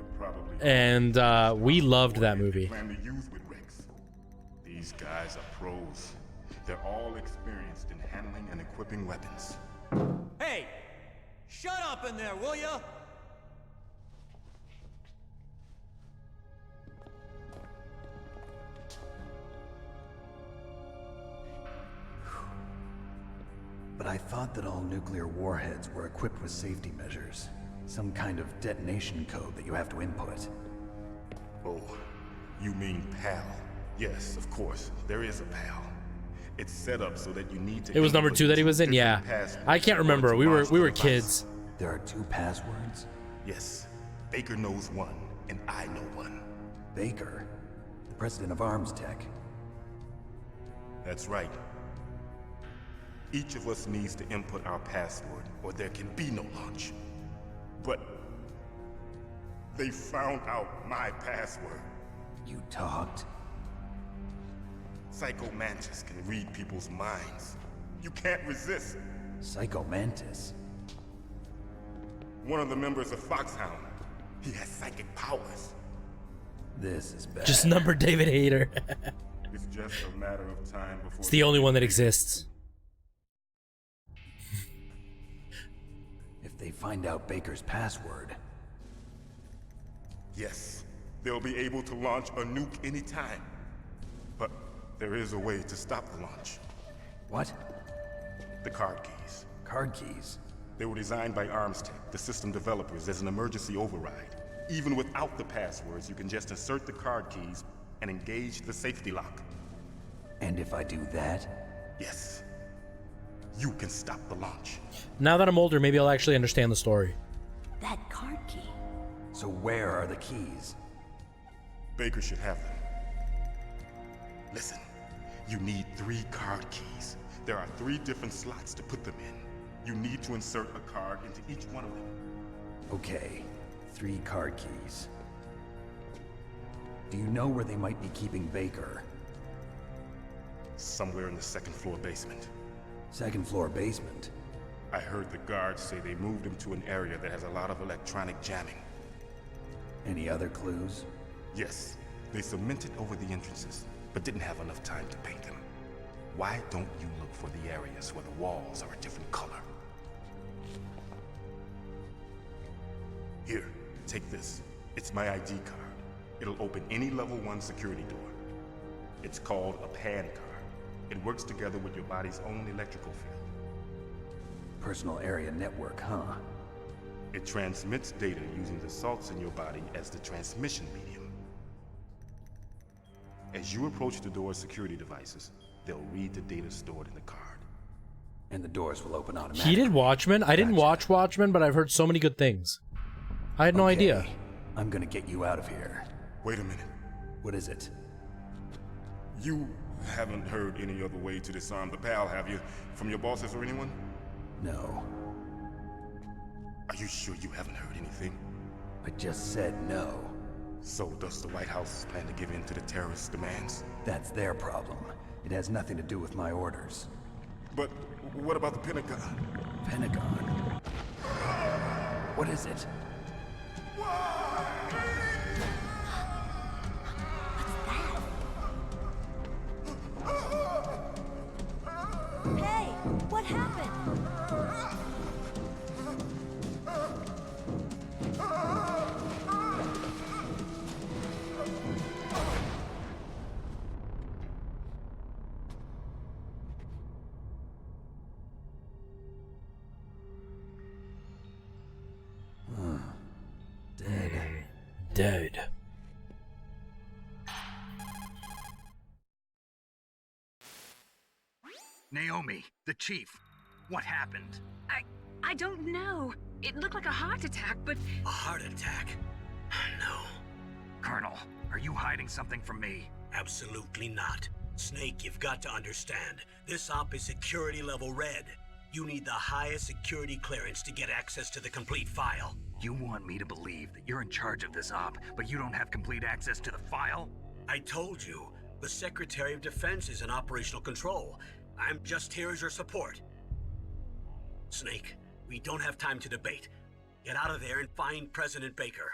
And we loved that movie. Plan to use with Rex. These guys are pros. They're all experienced in handling and equipping weapons. Hey! Shut up in there, will ya? But I thought that all nuclear warheads were equipped with safety measures. Some kind of detonation code that you have to input. Oh, you mean PAL? Yes, of course. There is a PAL. It's set up so that you need to. It was number input 2 that he was in. different Yeah, passwords I can't in order remember. to We launch were the device. kids. There are 2 passwords? Yes. Baker knows one, and I know one. Baker, the president of Arms Tech. That's right. Each of us needs to input our password, or there can be no launch. But they found out my password. You talked? Psycho Mantis can read people's minds. You can't resist. Psycho Mantis? One of the members of Foxhound. He has psychic powers. This is bad. Just number David Hayter. It's just a matter of time before. It's the only one that exists. If they find out Baker's password. Yes, they'll be able to launch a nuke anytime. But there is a way to stop the launch. What? The card keys. Card keys? They were designed by Arms Tech, the system developers, as an emergency override. Even without the passwords, you can just insert the card keys and engage the safety lock. And if I do that? Yes. You can stop the launch. Now that I'm older, maybe I'll actually understand the story. That card key. So where are the keys? Baker should have them. Listen, you need 3 card keys. There are 3 different slots to put them in. You need to insert a card into each one of them. Okay, 3 card keys. Do you know where they might be keeping Baker? Somewhere in the 2nd floor basement. 2nd floor basement? I heard the guards say they moved him to an area that has a lot of electronic jamming. Any other clues? Yes, they cemented over the entrances, but didn't have enough time to paint them. Why don't you look for the areas where the walls are a different color? Here, take this. It's my ID card. It'll open any level 1 security door. It's called a PAN card. It works together with your body's own electrical field. Personal area network, huh? It transmits data using the salts in your body as the transmission medium. As you approach the door's security devices, they'll read the data stored in the card. And the doors will open automatically. He did Watchmen. I didn't watch Watchmen, but I've heard so many good things. I had no idea. I'm gonna get you out of here. Wait a minute. What is it? You haven't heard any other way to disarm the PAL, have you? From your bosses or anyone? No. Are you sure you haven't heard anything? I just said no. So does the White House plan to give in to the terrorists' demands? That's their problem. It has nothing to do with my orders. But what about the Pentagon? Pentagon? What is it? Hey, what happened? Dead. Naomi, the chief. What happened? I don't know. It looked like a heart attack, but... A heart attack? No. Colonel, are you hiding something from me? Absolutely not. Snake, you've got to understand. This op is security level red. You need the highest security clearance to get access to the complete file. You want me to believe that you're in charge of this op, but you don't have complete access to the file? I told you, the Secretary of Defense is in operational control. I'm just here as your support. Snake, we don't have time to debate. Get out of there and find President Baker.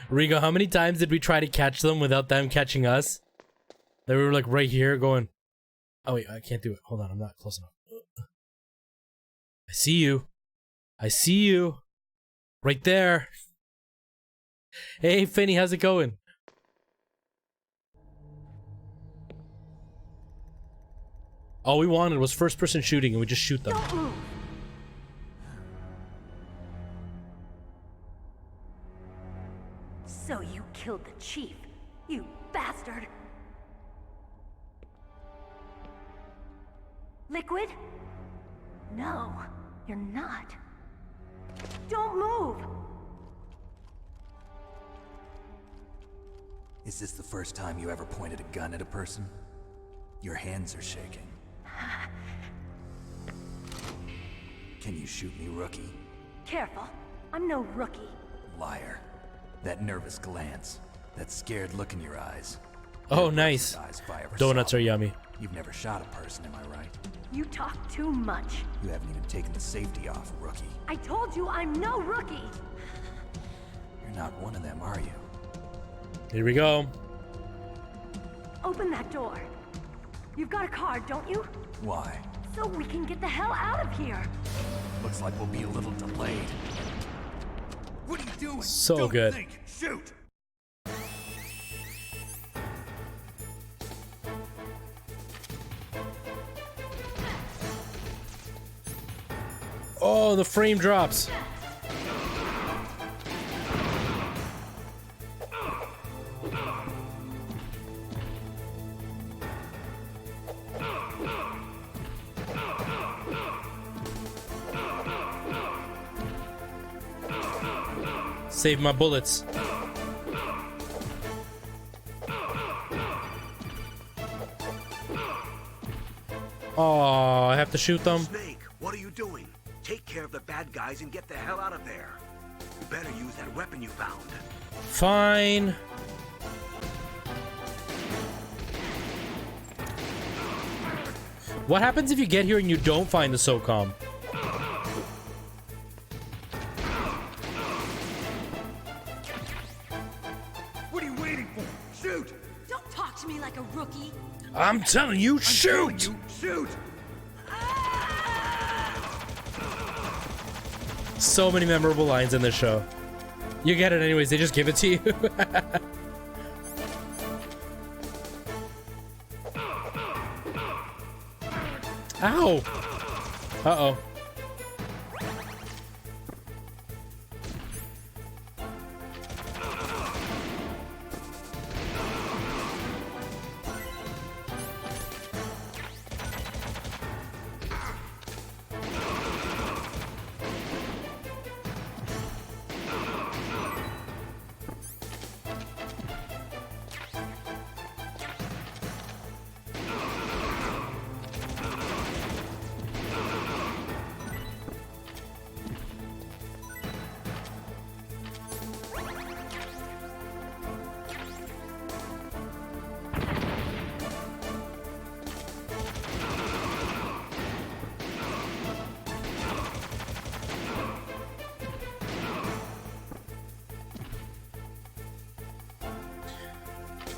Rigo, how many times did we try to catch them without them catching us? They were like right here going, oh wait, I can't do it. Hold on, I'm not close enough. I see you. I see you. Right there. Hey, Finny, how's it going? All we wanted was first-person shooting, and we just shoot them. Don't move. So you killed the chief, you bastard! Liquid? No, you're not. Don't move! Is this the first time you ever pointed a gun at a person? Your hands are shaking. Can you shoot me, rookie? Careful, I'm no rookie. Liar. That nervous glance, that scared look in your eyes. Oh, nice. Donuts are yummy. You've never shot a person, am I right? You talk too much. You haven't even taken the safety off, rookie. I told you I'm no rookie! You're not one of them, are you? Here we go. Open that door. You've got a card, don't you? Why? So we can get the hell out of here. Looks like we'll be a little delayed. What are you doing? So Don't good. think. Shoot! Oh, the frame drops. Save my bullets. Oh, I have to shoot them. Snake, what are you doing? Take care of the bad guys and get the hell out of there. You better use that weapon you found. Fine. What happens if you get here and you don't find the SOCOM? What are you waiting for? Shoot! Don't talk to me like a rookie. I'm telling you, shoot! I'm telling you, shoot! So many memorable lines in this show. You get it anyways, they just give it to you. Ow! Uh-oh.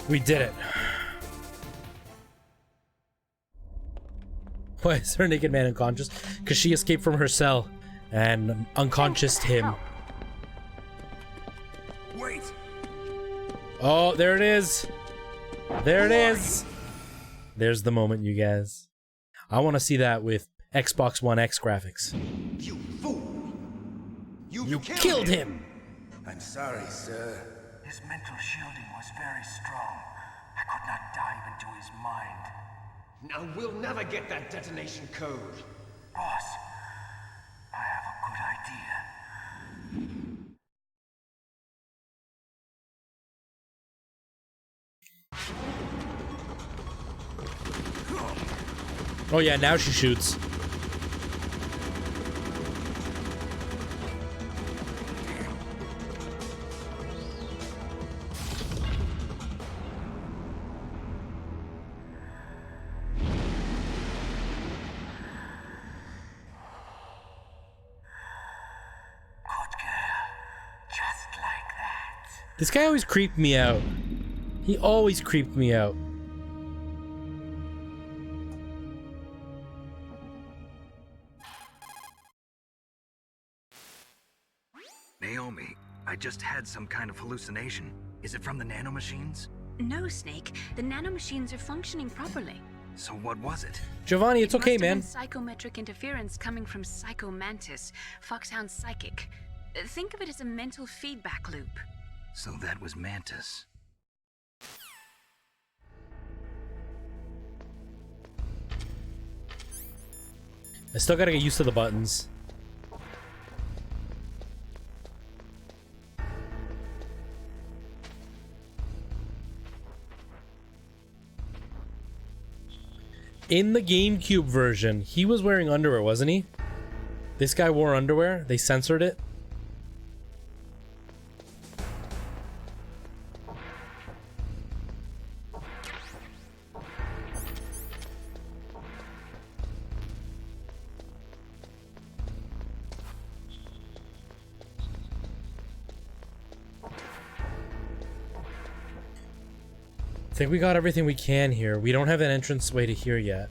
We did it. Why is her naked man unconscious? Because she escaped from her cell and unconscioused him. Wait! Oh, there it is. There it is. There's the moment, you guys. I want to see that with Xbox One X graphics. You fool! You killed him! I'm sorry, sir. His mental shielding was very strong. I could not dive into his mind. Now we'll never get that detonation code. Boss, I have a good idea. Oh yeah, now she shoots. This guy always creeped me out. He always creeped me out. Naomi, I just had some kind of hallucination. Is it from the nanomachines? No, Snake. The nanomachines are functioning properly. So what was it? Giovanni, it's okay, man. Psychometric interference coming from Psycho Mantis, Foxhound's psychic. Think of it as a mental feedback loop. So that was Mantis. I still gotta get used to the buttons. In the GameCube version, he was wearing underwear, wasn't he? This guy wore underwear. They censored it. I think we got everything we can here. We don't have an entrance way to here yet.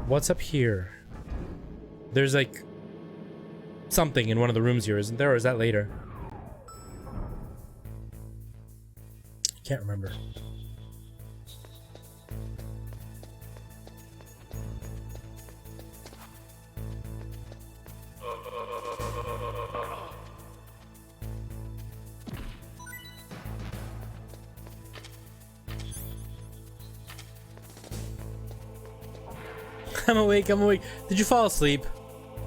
What's up here? There's like something in one of the rooms here, isn't there? Or is that later? Can't remember. I'm awake, I'm awake. Did you fall asleep?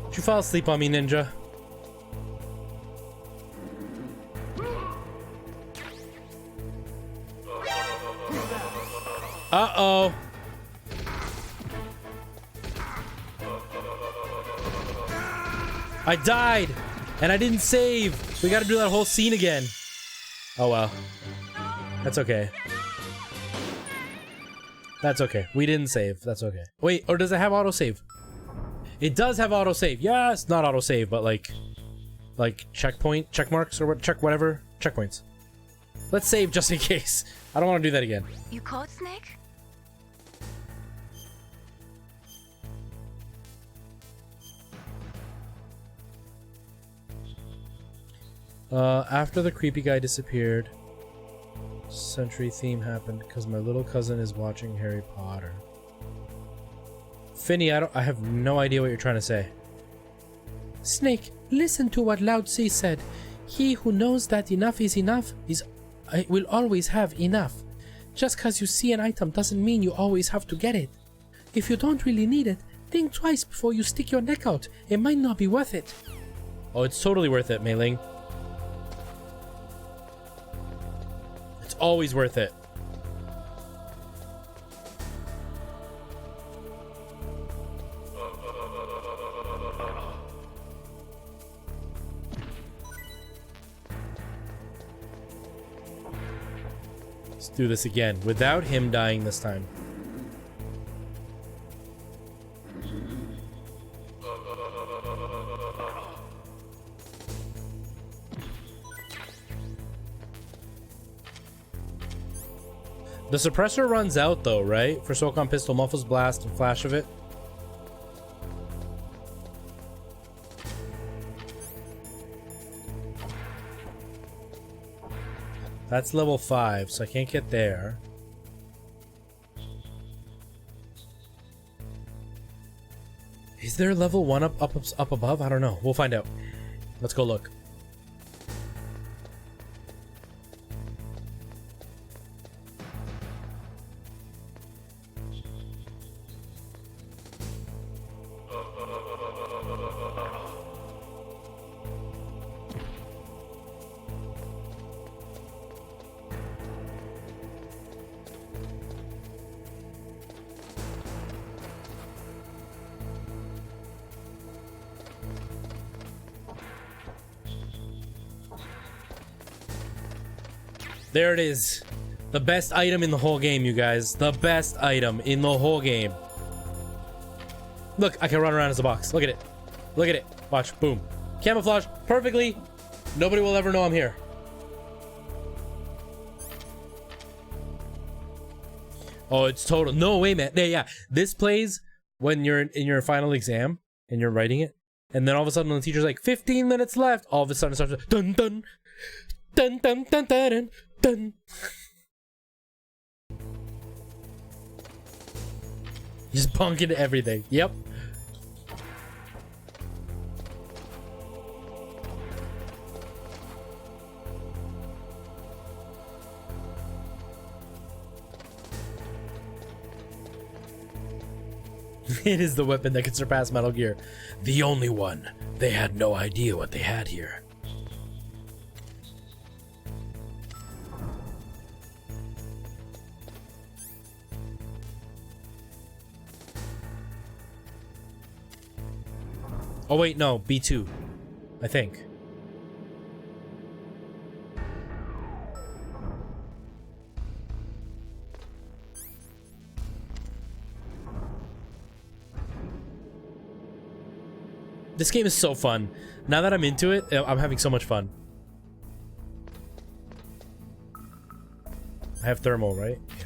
Did you fall asleep on me, ninja? Uh-oh. I died, and I didn't save. We gotta do that whole scene again. Oh well. That's okay. That's okay. We didn't save. That's okay. Wait, or does it have autosave? It does have autosave. Yes, not autosave, but like checkpoint, check marks, or what? Check whatever. Checkpoints. Let's save just in case. I don't want to do that again. You caught Snake? After the creepy guy disappeared, Century theme happened because my little cousin is watching Harry Potter. Finny, I have no idea what you're trying to say. Snake, listen to what Lao Tzu said. He who knows that enough is enough will always have enough. Just because you see an item doesn't mean you always have to get it. If you don't really need it, think twice before you stick your neck out. It might not be worth it. Oh, it's totally worth it, Mei Ling. It's always worth it. Let's do this again without him dying this time. The suppressor runs out though, right? For SOCOM pistol, muffles blast and flash of it. That's level 5, so I can't get there. Is there level 1 up above? I don't know. We'll find out. Let's go look. There it is. The best item in the whole game, you guys. The best item in the whole game. Look, I can run around as a box. Look at it. Look at it. Watch. Boom. Camouflage perfectly. Nobody will ever know I'm here. Oh, it's total. No way, man. Yeah. This plays when you're in your final exam and you're writing it. And then all of a sudden when the teacher's like, 15 minutes left. All of a sudden it starts dun dun. Dun dun dun dun dun. Dun. Just bonk into everything. Yep. It is the weapon that can surpass Metal Gear. The only one. They had no idea what they had here. Oh wait, no, B2, I think. This game is so fun. Now that I'm into it, I'm having so much fun. I have thermal, right? Yeah.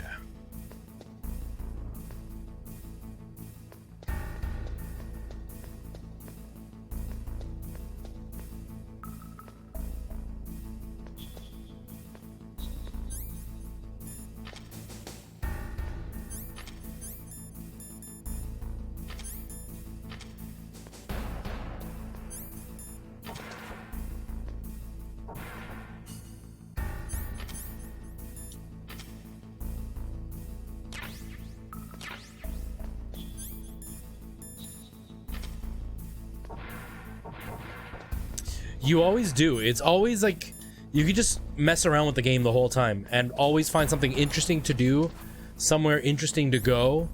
You always do. It's always like you could just mess around with the game the whole time and always find something interesting to do, somewhere interesting to go.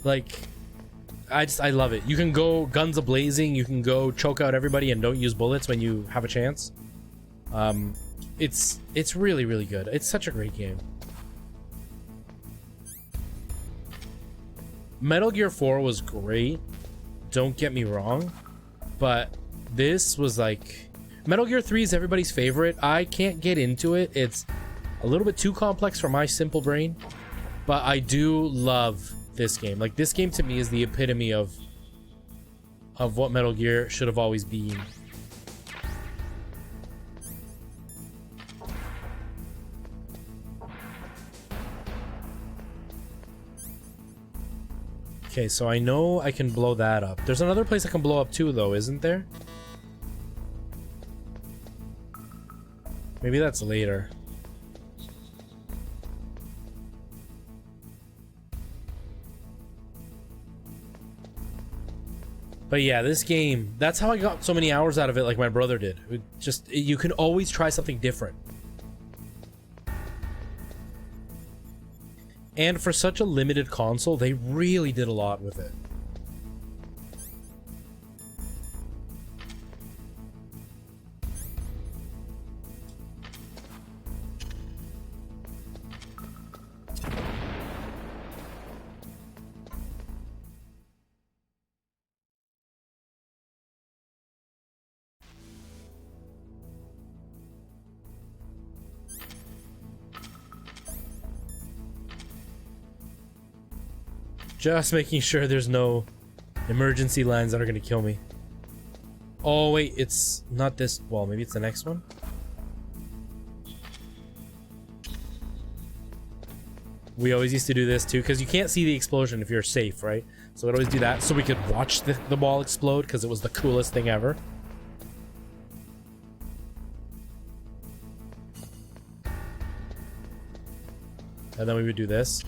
Like, I love it. You can go guns a-blazing, you can go choke out everybody and don't use bullets when you have a chance. It's really, really good. It's such a great game. Metal Gear 4 was great, don't get me wrong, but this was like... Metal Gear 3 is everybody's favorite. I can't get into it. It's a little bit too complex for my simple brain, but I do love this game. Like, this game to me is the epitome of what Metal Gear should have always been. Okay, so I know I can blow that up. There's another place I can blow up too, though, isn't there? Maybe that's later. But yeah, this game, that's how I got so many hours out of it like my brother did. You can always try something different. And for such a limited console, they really did a lot with it. Just making sure there's no emergency lines that are gonna kill me. Oh wait, it's not this wall. Maybe it's the next one? We always used to do this too, because you can't see the explosion if you're safe, right? So we'd always do that so we could watch the ball explode, because it was the coolest thing ever. And then we would do this.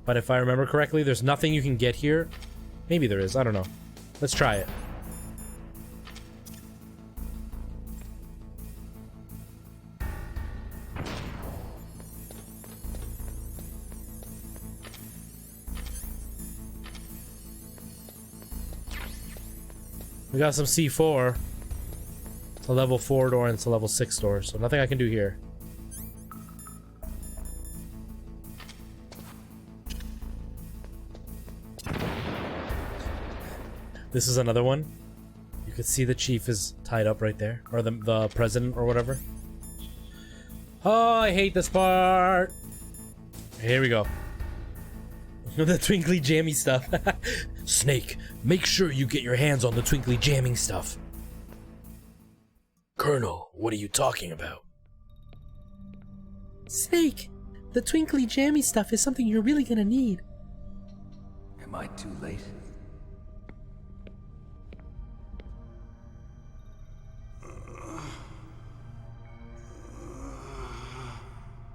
But if I remember correctly, there's nothing you can get here. Maybe there is, I don't know. Let's try it. We got some C4. It's a level 4 door and it's a level 6 door, so nothing I can do here. This is another one. You can see the chief is tied up right there, or the president or whatever. Oh, I hate this part. Here we go. The twinkly jammy stuff. Snake, make sure you get your hands on the twinkly jamming stuff. Colonel, what are you talking about? Snake, the twinkly jammy stuff is something you're really gonna need. Am I too late?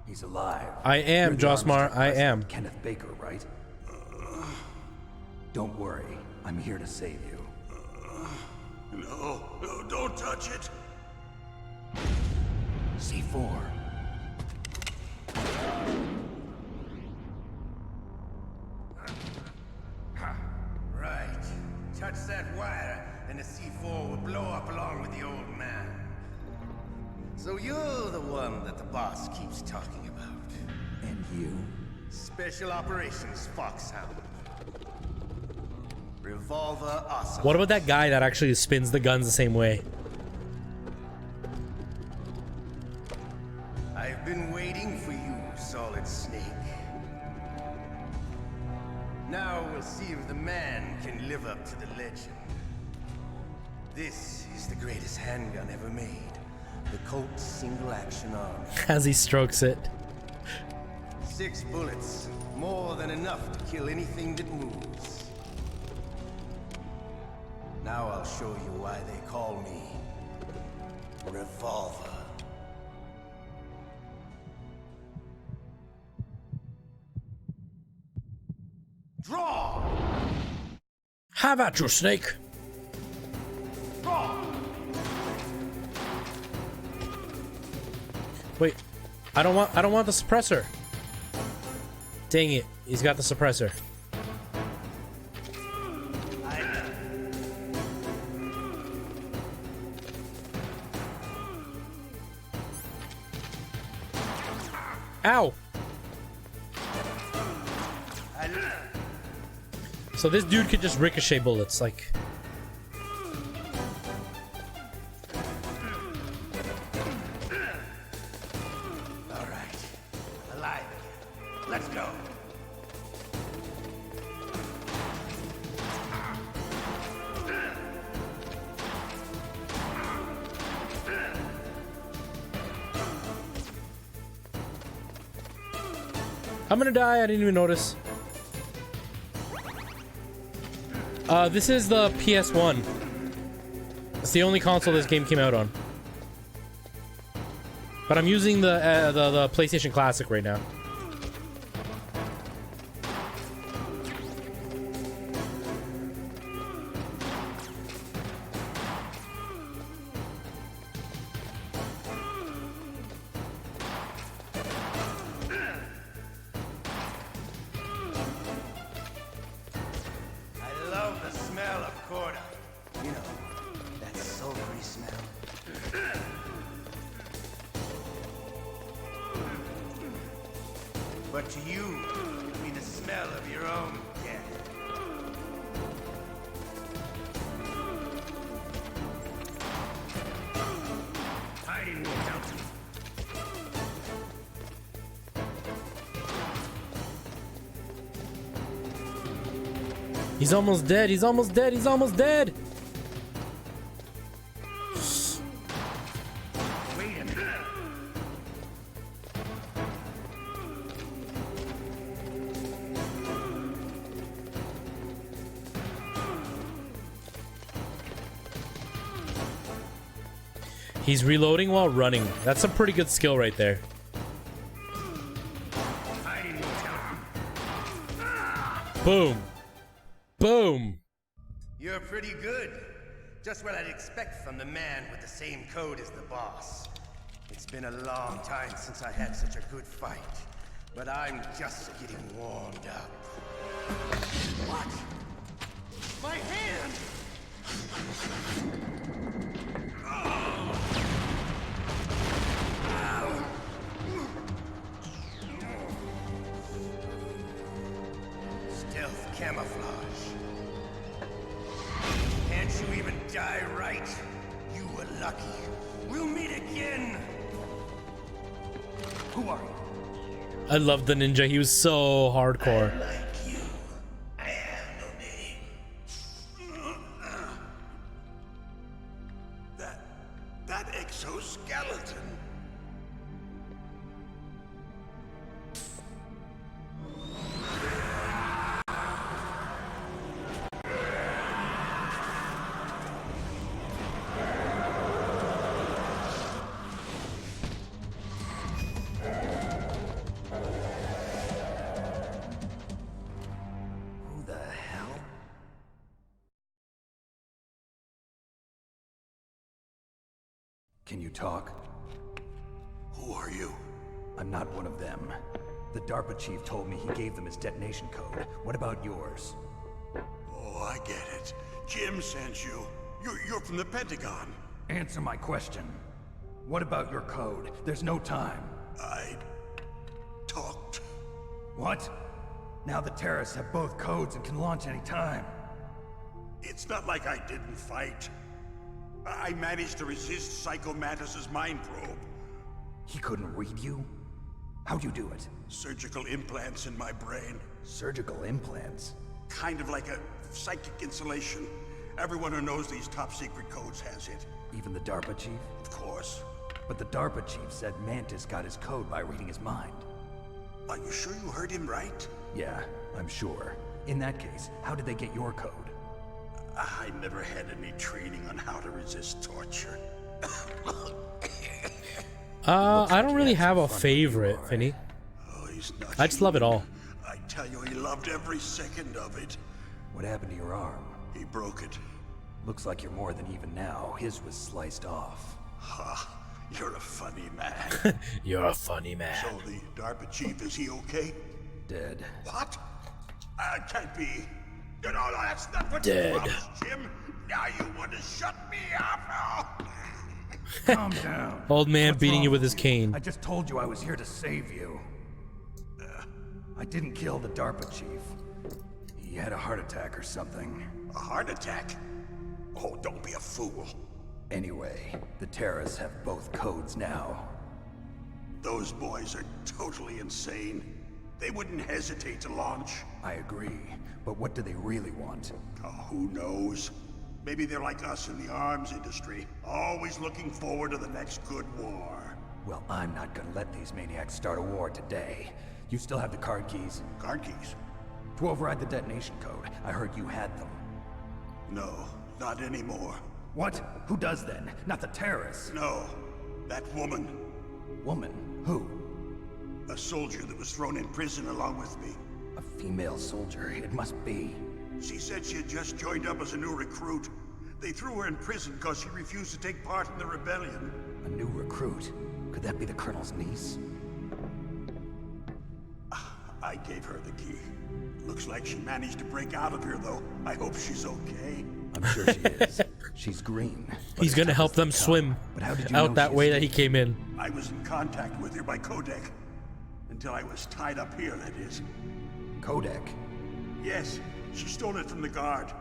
He's alive. I am, Josmar, I am. Kenneth Baker, right? Don't worry, I'm here to save you. No, don't touch it. C4. Right. Touch that wire, and the C4 will blow up along with the old man. So you're the one that the boss keeps talking about. And you? Special Operations Foxhound. Revolver awesome. What about that guy that actually spins the guns the same way? I've been waiting for you, Solid Snake. Now we'll see if the man can live up to the legend. This is the greatest handgun ever made. The Colt single-action arm. As he strokes it. 6 bullets, more than enough to kill anything that moves. Now I'll show you why they call me Revolver. Draw! Have at you, Snake. Draw! Wait, I don't want the suppressor. Dang it, he's got the suppressor. Ow! So this dude could just ricochet bullets, like... Alright. Alive again. Let's go. I'm gonna die, I didn't even notice. This is the PS1. It's the only console this game came out on. But I'm using the PlayStation Classic right now. I love the smell of Corda. You know, that sulfury smell. But to you, it'll be the smell of your own death. He's almost dead. He's almost dead. He's almost dead. Wait a minute. He's reloading while running. That's a pretty good skill right there. Boom. Boom. You're pretty good. Just what I'd expect from the man with the same code as the boss. It's been a long time since I had such a good fight, but I'm just getting warmed up. What? My hand! Stealth camouflage. Can't you even die right? You were lucky. We'll meet again. Who are you? I love the ninja. He was so hardcore. Like you, I have no name. That exoskeleton. Who the hell? Can you talk? Who are you? I'm not one of them. The DARPA chief told me he gave them his detonation code. What about yours? Oh, I get it. Jim sent you. You're from the Pentagon. Answer my question. What about your code? There's no time. I talked. What? Now the terrorists have both codes and can launch any time. It's not like I didn't fight. I managed to resist Psycho Mantis's mind probe. He couldn't read you? How'd you do it? Surgical implants in my brain. Surgical implants? Kind of like a psychic insulation. Everyone who knows these top secret codes has it. Even the DARPA chief? Of course. But the DARPA chief said Mantis got his code by reading his mind. Are you sure you heard him right? Yeah, I'm sure. In that case, how did they get your code? I never had any training on how to resist torture. I don't really have a favorite, Finny. Oh, he's not I just love it all. I tell you, he loved every second of it. What happened to your arm? He broke it. Looks like you're more than even now. His was sliced off. Ha, you're a funny man. You're a funny man. So the DARPA chief, is he okay? Dead. What? Can't be. No, that's not what Dead. you promised, Jim. Now you want to shut me up? Calm down. Old man What's beating wrong you with his you? cane. I just told you I was here to save you. I didn't kill the DARPA chief. He had a heart attack or something. A heart attack? Oh, don't be a fool. Anyway, the terrorists have both codes now. Those boys are totally insane. They wouldn't hesitate to launch. I agree, but what do they really want? Oh, who knows? Maybe they're like us in the arms industry, always looking forward to the next good war. Well, I'm not gonna let these maniacs start a war today. You still have the card keys? Card keys? To override the detonation code. I heard you had them. No, not anymore. What? Who does then? Not the terrorists. No, that woman. Woman? Who? A soldier that was thrown in prison along with me. A female soldier. It must be. She said she had just joined up as a new recruit. They threw her in prison because she refused to take part in the rebellion. A new recruit? Could that be the Colonel's niece? I gave her the key. Looks like she managed to break out of here, though. I hope she's okay. I'm sure she is. She's green. He's gonna help them swim But how did you out know that she way that he escaped? came in. I was in contact with her by codec. Until I was tied up here, that is. Codec? Yes, she stole it from the guard.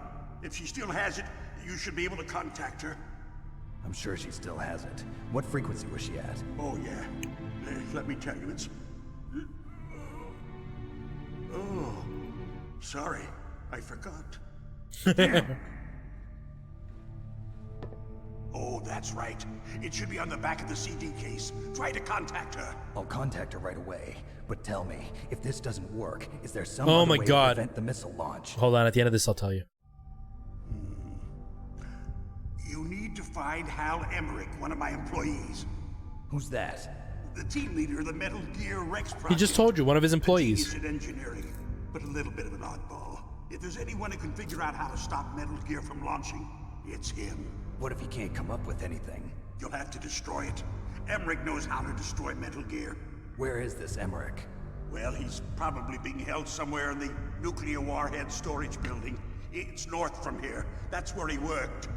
If she still has it, you should be able to contact her. I'm sure she still has it. What frequency was she at? Oh, yeah. Let me tell you, it's... Oh, sorry. I forgot. Oh, that's right. It should be on the back of the CD case. Try to contact her. I'll contact her right away. But tell me, if this doesn't work, is there some Oh other my way God. to prevent the missile launch? Hold on, at the end of this I'll tell you. You need to find Hal Emmerich, one of my employees. Who's that? The team leader of the Metal Gear Rex project. He just told you, one of his employees. A genius at engineering, but a little bit of an oddball. If there's anyone who can figure out how to stop Metal Gear from launching, it's him. What if he can't come up with anything? You'll have to destroy it. Emmerich knows how to destroy Metal Gear. Where is this Emmerich? Well, he's probably being held somewhere in the nuclear warhead storage building. It's north from here. That's where he worked.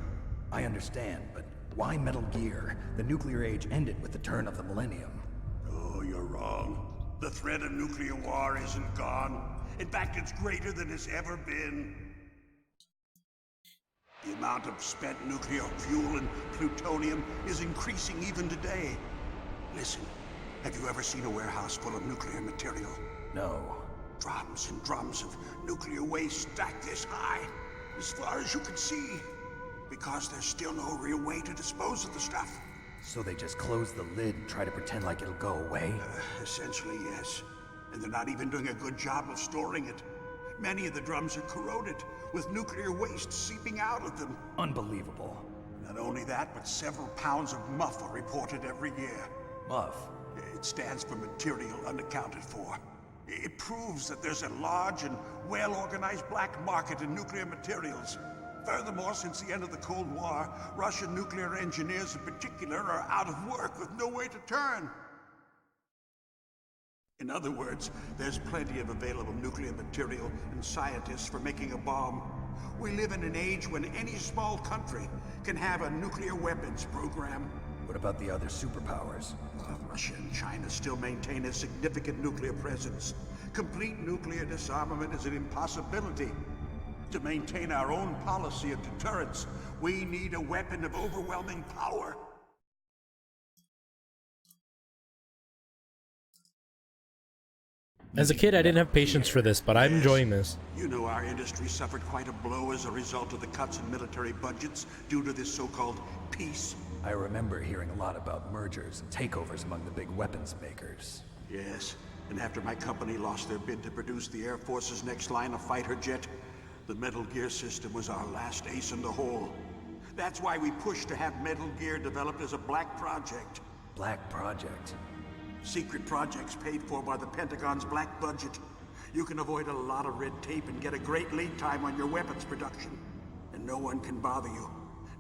I understand, but why Metal Gear? The nuclear age ended with the turn of the millennium. Oh, you're wrong. The threat of nuclear war isn't gone. In fact, it's greater than it's ever been. The amount of spent nuclear fuel and plutonium is increasing even today. Listen, have you ever seen a warehouse full of nuclear material? No. Drums and drums of nuclear waste stacked this high, as far as you can see. Because there's still no real way to dispose of the stuff. So they just close the lid and try to pretend like it'll go away? Essentially, yes. And they're not even doing a good job of storing it. Many of the drums are corroded, with nuclear waste seeping out of them. Unbelievable. Not only that, but several pounds of MUF are reported every year. MUF? It stands for material unaccounted for. It proves that there's a large and well-organized black market in nuclear materials. Furthermore, since the end of the Cold War, Russian nuclear engineers in particular are out of work with no way to turn. In other words, there's plenty of available nuclear material and scientists for making a bomb. We live in an age when any small country can have a nuclear weapons program. What about the other superpowers? Russia and China still maintain a significant nuclear presence. Complete nuclear disarmament is an impossibility. To maintain our own policy of deterrence, we need a weapon of overwhelming power. As a kid, I didn't have patience for this, but I'm enjoying this. You know our industry suffered quite a blow as a result of the cuts in military budgets due to this so-called peace. I remember hearing a lot about mergers and takeovers among the big weapons makers. Yes, and after my company lost their bid to produce the Air Force's next line of fighter jet, the Metal Gear system was our last ace in the hole. That's why we pushed to have Metal Gear developed as a black project. Black project? Secret projects paid for by the Pentagon's black budget. You can avoid a lot of red tape and get a great lead time on your weapons production. And no one can bother you.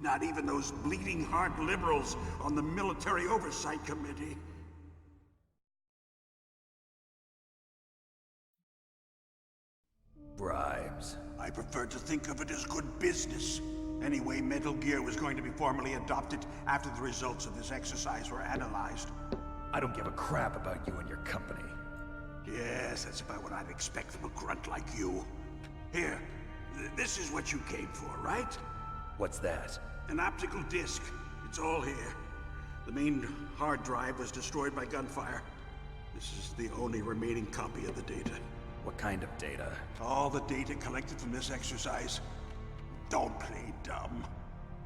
Not even those bleeding heart liberals on the Military Oversight Committee. Bribes. I prefer to think of it as good business. Anyway, Metal Gear was going to be formally adopted after the results of this exercise were analyzed. I don't give a crap about you and your company. Yes, that's about what I'd expect from a grunt like you. Here, this is what you came for, right? What's that? An optical disc. It's all here. The main hard drive was destroyed by gunfire. This is the only remaining copy of the data. What kind of data? All the data collected from this exercise. Don't play dumb.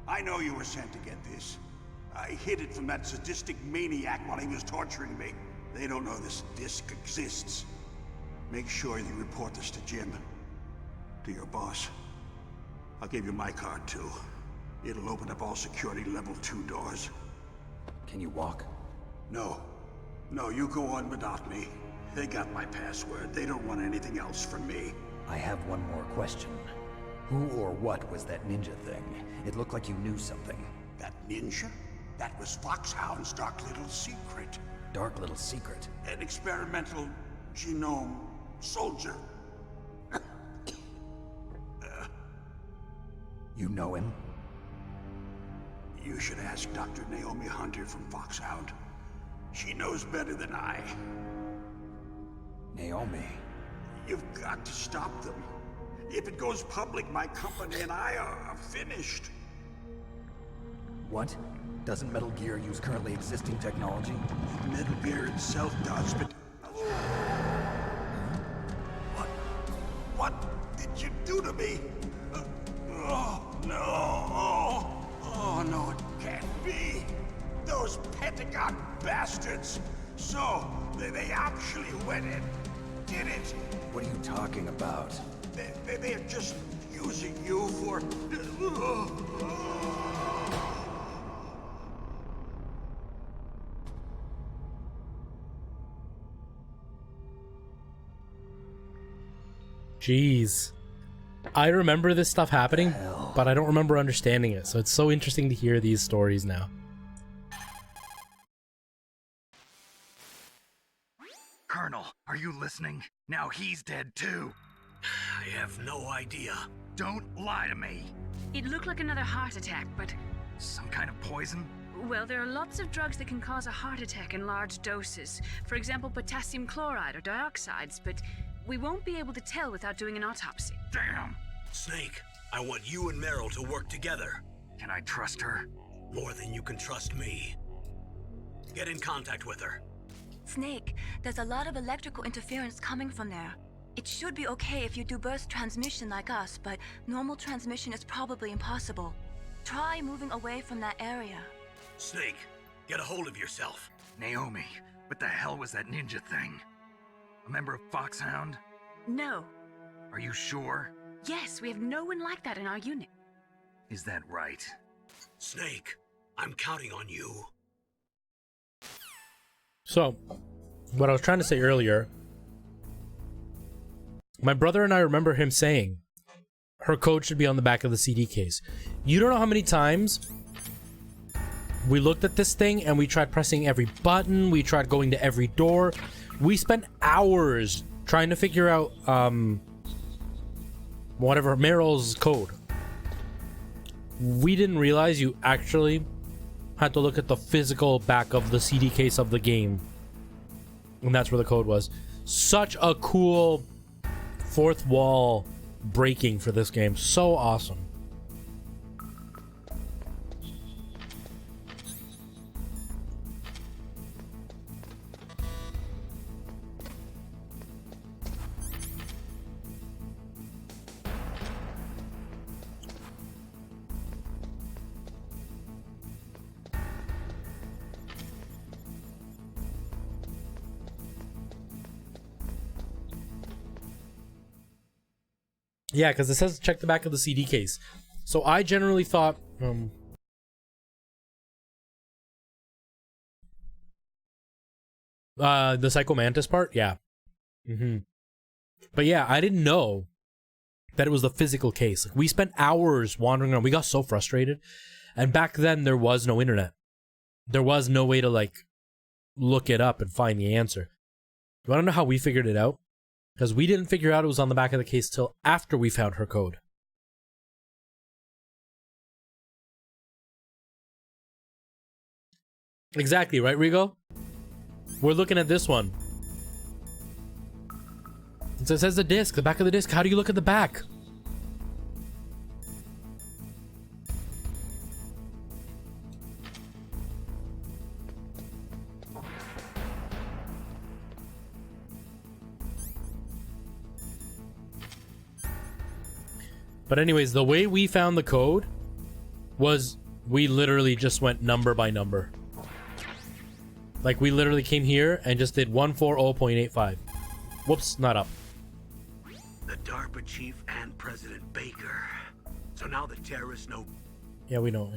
I know you were sent to get this. I hid it from that sadistic maniac while he was torturing me. They don't know this disc exists. Make sure you report this to Jim. To your boss. I'll give you my card too. It'll open up all security level 2 doors. Can you walk? No. No, you go on without me. They got my password. They don't want anything else from me. I have one more question. Who or what was that ninja thing? It looked like you knew something. That ninja? That was Foxhound's dark little secret. Dark little secret? An experimental genome soldier. You know him? You should ask Dr. Naomi Hunter from Foxhound. She knows better than I. Naomi? You've got to stop them. If it goes public, my company and I are finished. What? Doesn't Metal Gear use currently existing technology? Metal Gear itself does, but... What did you do to me? Oh, no! Oh, no, it can't be! Those Pentagon bastards! So, they actually went and did it! What are you talking about? They're just using you for... Jeez. I remember this stuff happening, but I don't remember understanding it, so it's so interesting to hear these stories now. Colonel, are you listening? Now he's dead too. I have no idea. Don't lie to me. It looked like another heart attack, but... Some kind of poison? Well, there are lots of drugs that can cause a heart attack in large doses. For example, potassium chloride or dioxides, but we won't be able to tell without doing an autopsy. Damn! Snake, I want you and Meryl to work together. Can I trust her? More than you can trust me. Get in contact with her. Snake, there's a lot of electrical interference coming from there. It should be okay if you do burst transmission like us, but normal transmission is probably impossible. Try moving away from that area. Snake, get a hold of yourself. Naomi, what the hell was that ninja thing? A member of Foxhound? No. Are you sure? Yes, we have no one like that in our unit. Is that right? Snake, I'm counting on you. So, what I was trying to say earlier, my brother and I remember him saying her code should be on the back of the CD case. You don't know how many times we looked at this thing and we tried pressing every button, we tried going to every door. We spent hours trying to figure out whatever Meryl's code. We didn't realize you actually had to look at the physical back of the CD case of the game, and that's where the code was. Such a cool fourth wall breaking for this game. So awesome. Yeah, because it says check the back of the CD case. So I generally thought... the Psycho Mantis part? Yeah. But yeah, I didn't know that it was the physical case. Like, we spent hours wandering around. We got so frustrated. And back then, there was no internet. There was no way to, like, look it up and find the answer. You want to know how we figured it out? Because we didn't figure out it was on the back of the case till after we found her code. Exactly, right, Rigo? We're looking at this one. It says the disc, the back of the disc. How do you look at the back? But anyways, the way we found the code was we literally just went number by number. Like, we literally came here and just did 140.85. Whoops, not up. The DARPA chief and President Baker. So now the terrorists know. Yeah, we know.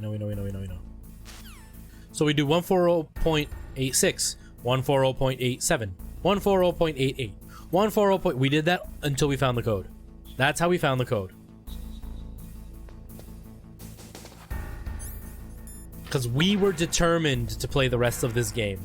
So we do 140.86, 140.87, 140.88, 140. We did that until we found the code. That's how we found the code. Because we were determined to play the rest of this game.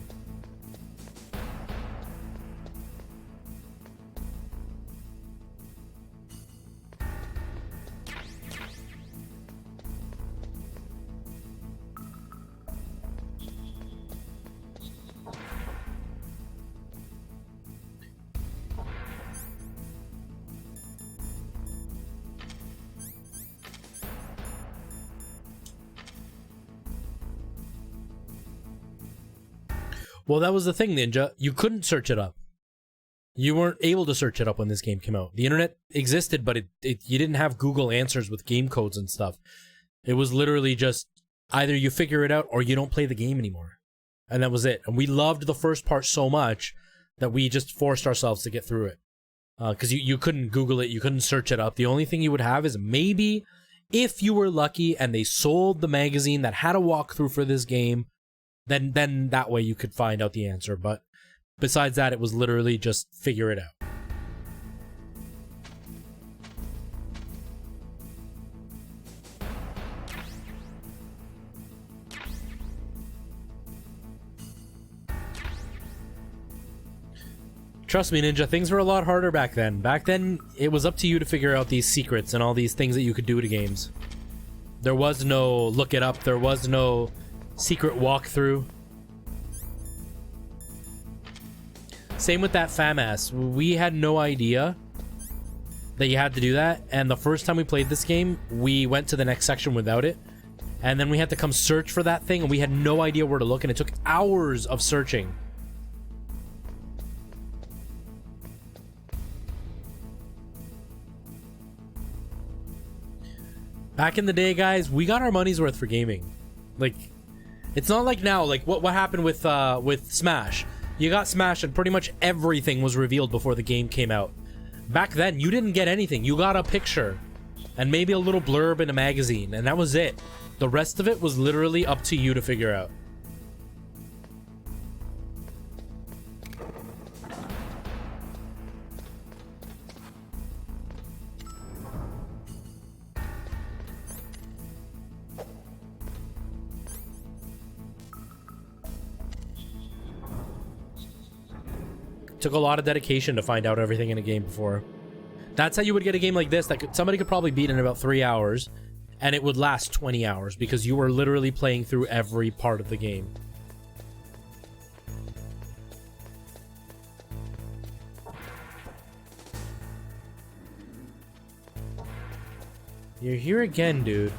Well, that was the thing, Ninja. You couldn't search it up. You weren't able to search it up when this game came out. The internet existed, but you didn't have Google answers with game codes and stuff. It was literally just either you figure it out or you don't play the game anymore. And that was it. And we loved the first part so much that we just forced ourselves to get through it. Because you couldn't Google it, you couldn't search it up. The only thing you would have is maybe if you were lucky and they sold the magazine that had a walkthrough for this game, then that way you could find out the answer. But besides that, it was literally just figure it out. Trust me, Ninja, things were a lot harder back then. Back then, it was up to you to figure out these secrets and all these things that you could do to games. There was no look it up. There was no secret walkthrough. Same with that FAMAS. We had no idea that you had to do that. And the first time we played this game, we went to the next section without it. And then we had to come search for that thing, and we had no idea where to look. And it took hours of searching. Back in the day, guys, we got our money's worth for gaming. Like, it's not like now. Like what happened with Smash. You got Smash and pretty much everything was revealed before the game came out. Back then, you didn't get anything. You got a picture and maybe a little blurb in a magazine, and that was it. The rest of it was literally up to you to figure out. Took a lot of dedication to find out everything in a game before. That's how you would get a game like this that somebody could probably beat in about 3 hours, and it would last 20 hours because you were literally playing through every part of the game. You're here again, dude.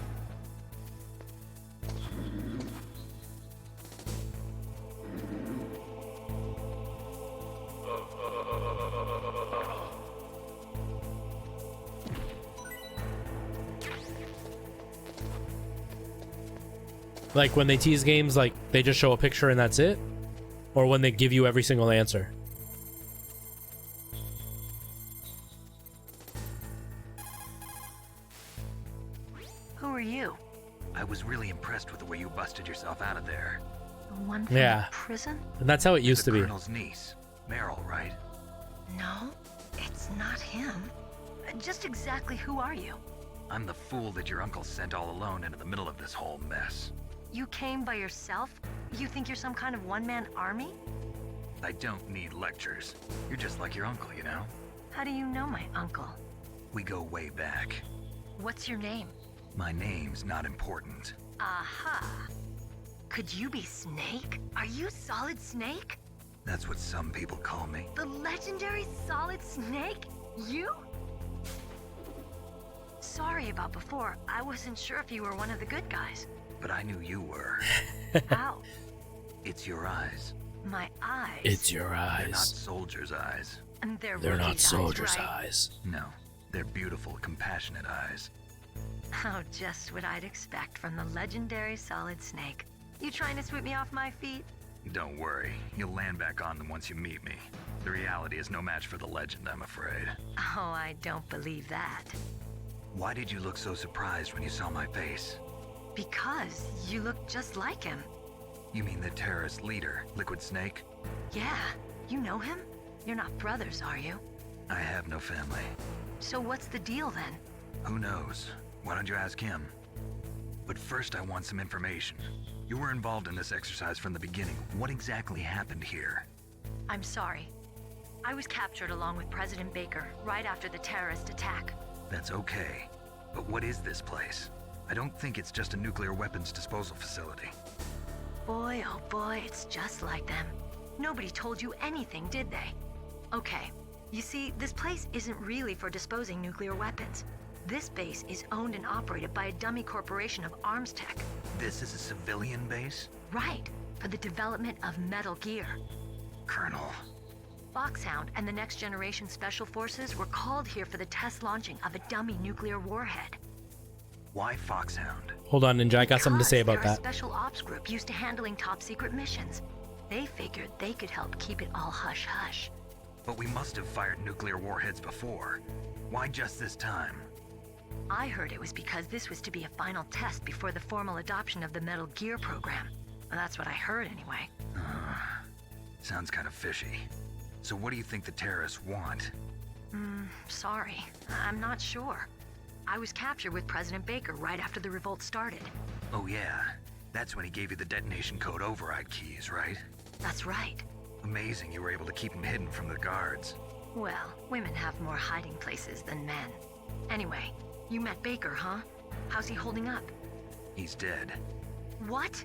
Like when they tease games, like they just show a picture and that's it? Or when they give you every single answer? Who are you? I was really impressed with the way you busted yourself out of there. The one from Yeah. prison? And that's how it used to be. The Colonel's niece, Meryl, right? No, it's not him. Just exactly who are you? I'm the fool that your uncle sent all alone into the middle of this whole mess. You came by yourself? You think you're some kind of one-man army? I don't need lectures. You're just like your uncle, you know? How do you know my uncle? We go way back. What's your name? My name's not important. Aha. Could you be Snake? Are you Solid Snake? That's what some people call me. The legendary Solid Snake? You? Sorry about before. I wasn't sure if you were one of the good guys. But I knew you were. How? It's your eyes. My eyes? It's your eyes. They're not soldiers' eyes. And they're not Rookie's soldiers' eyes, right? eyes. No, they're beautiful, compassionate eyes. Oh, just what I'd expect from the legendary Solid Snake. You trying to sweep me off my feet? Don't worry, you'll land back on them once you meet me. The reality is no match for the legend, I'm afraid. Oh, I don't believe that. Why did you look so surprised when you saw my face? Because you look just like him. You mean the terrorist leader, Liquid Snake? Yeah, you know him? You're not brothers, are you? I have no family. So what's the deal then? Who knows? Why don't you ask him? But first I want some information. You were involved in this exercise from the beginning. What exactly happened here? I'm sorry. I was captured along with President Baker right after the terrorist attack. That's okay. But what is this place? I don't think it's just a nuclear weapons disposal facility. Boy, oh boy, it's just like them. Nobody told you anything, did they? Okay, you see, this place isn't really for disposing nuclear weapons. This base is owned and operated by a dummy corporation of arms tech. This is a civilian base? Right, for the development of Metal Gear. Colonel, Foxhound and the Next Generation Special Forces were called here for the test launching of a dummy nuclear warhead. Why Foxhound? Hold on, Ninja. I got something to say about They're that. a special ops group used to handling top secret missions. They figured they could help keep it all hush-hush. But we must have fired nuclear warheads before. Why just this time? I heard it was because this was to be a final test before the formal adoption of the Metal Gear program. Well, that's what I heard anyway. Sounds kind of fishy. So what do you think the terrorists want? Sorry. I'm not sure. I was captured with President Baker right after the revolt started. Oh yeah, that's when he gave you the detonation code override keys, right? That's right. Amazing you were able to keep him hidden from the guards. Well, women have more hiding places than men. Anyway, you met Baker, huh? How's he holding up? He's dead. What?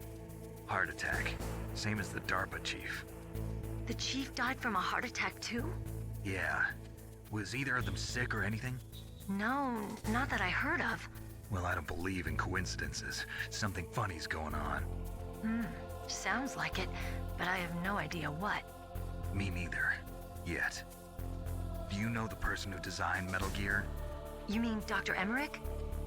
Heart attack. Same as the DARPA chief. The chief died from a heart attack too? Yeah. Was either of them sick or anything? No, not that I heard of. Well, I don't believe in coincidences. Something funny's going on. Sounds like it, but I have no idea what. Me neither. Yet. Do you know the person who designed Metal Gear? You mean Dr. Emmerich?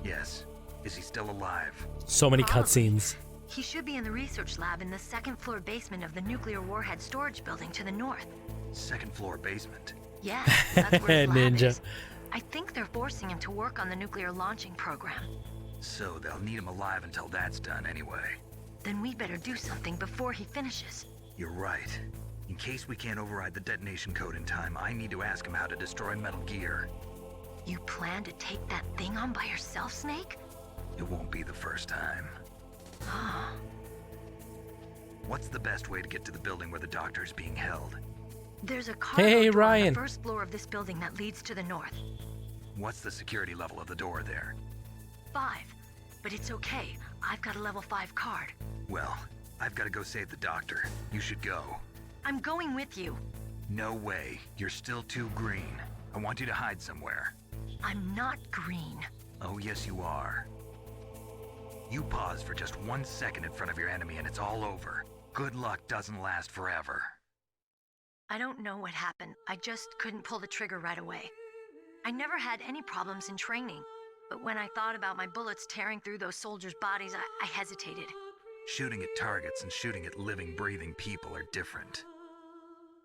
Yes. Is he still alive? So many Probably. cutscenes. He should be in the research lab in the second floor basement of the nuclear warhead storage building to the north. Second floor basement. Yeah, that's where his lab Ninja. is. I think they're forcing him to work on the nuclear launching program. So they'll need him alive until that's done anyway. Then we better do something before he finishes. You're right. In case we can't override the detonation code in time, I need to ask him how to destroy Metal Gear. You plan to take that thing on by yourself, Snake? It won't be the first time. What's the best way to get to the building where the doctor's being held? There's a cargo Hey, door on Ryan. the first floor of this building that leads to the north. What's the security level of the door there? 5. But it's okay. I've got a level 5 card. Well, I've got to go save the doctor. You should go. I'm going with you. No way. You're still too green. I want you to hide somewhere. I'm not green. Oh, yes, you are. You pause for just 1 second in front of your enemy and it's all over. Good luck doesn't last forever. I don't know what happened. I just couldn't pull the trigger right away. I never had any problems in training, but when I thought about my bullets tearing through those soldiers' bodies, I hesitated. Shooting at targets and shooting at living, breathing people are different.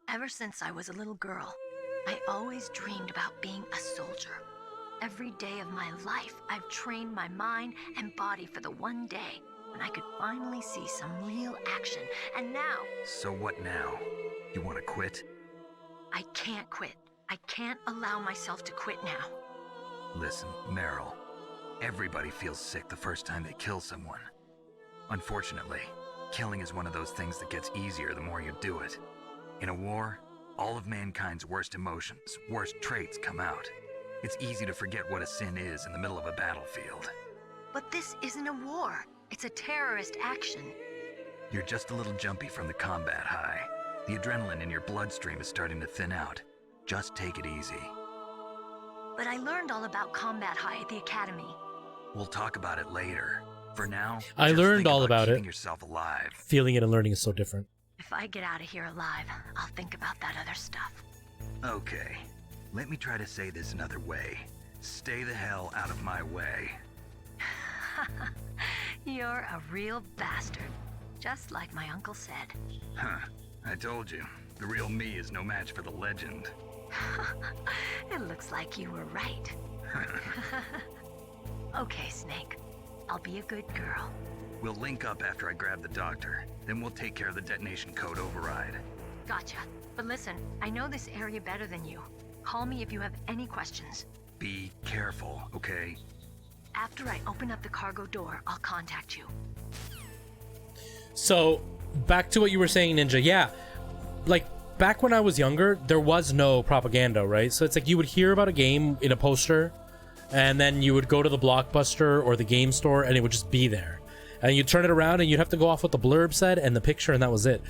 Ever since I was a little girl, I always dreamed about being a soldier. Every day of my life, I've trained my mind and body for the one day when I could finally see some real action, and now... So what now? You want to quit? I can't quit. I can't allow myself to quit now. Listen, Meryl. Everybody feels sick the first time they kill someone. Unfortunately, killing is one of those things that gets easier the more you do it. In a war, all of mankind's worst emotions, worst traits come out. It's easy to forget what a sin is in the middle of a battlefield. But this isn't a war. It's a terrorist action. You're just a little jumpy from the combat high. The adrenaline in your bloodstream is starting to thin out. Just take it easy. But I learned all about combat high at the academy. We'll talk about it later. For now, I just learned think all about keeping it. yourself alive. Feeling it and learning is so different. If I get out of here alive, I'll think about that other stuff. Okay, let me try to say this another way. Stay the hell out of my way. You're a real bastard. Just like my uncle said. Huh, I told you. The real me is no match for the legend. It looks like you were right. Okay, Snake. I'll be a good girl. We'll link up after I grab the doctor. Then we'll take care of the detonation code override. Gotcha. But listen, I know this area better than you. Call me if you have any questions. Be careful, okay? After I open up the cargo door, I'll contact you. So, back to what you were saying, Ninja. Yeah, like, back when I was younger, there was no propaganda, right? So it's like you would hear about a game in a poster, and then you would go to the Blockbuster or the game store, and it would just be there. And you'd turn it around, and you'd have to go off what the blurb said and the picture, and that was it.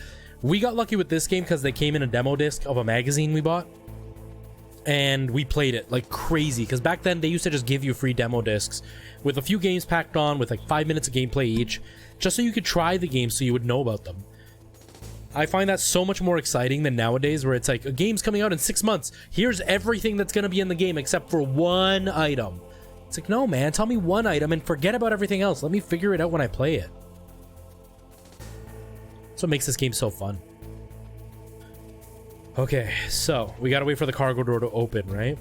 We got lucky with this game because they came in a demo disc of a magazine we bought, and we played it like crazy. Because back then, they used to just give you free demo discs with a few games packed on with like 5 minutes of gameplay each, just so you could try the game so you would know about them. I find that so much more exciting than nowadays, where it's like a game's coming out in 6 months. Here's everything that's gonna be in the game except for one item. It's like, no, man, tell me one item and forget about everything else. Let me figure it out when I play it. That's what makes this game so fun. Okay, so we gotta wait for the cargo door to open, right?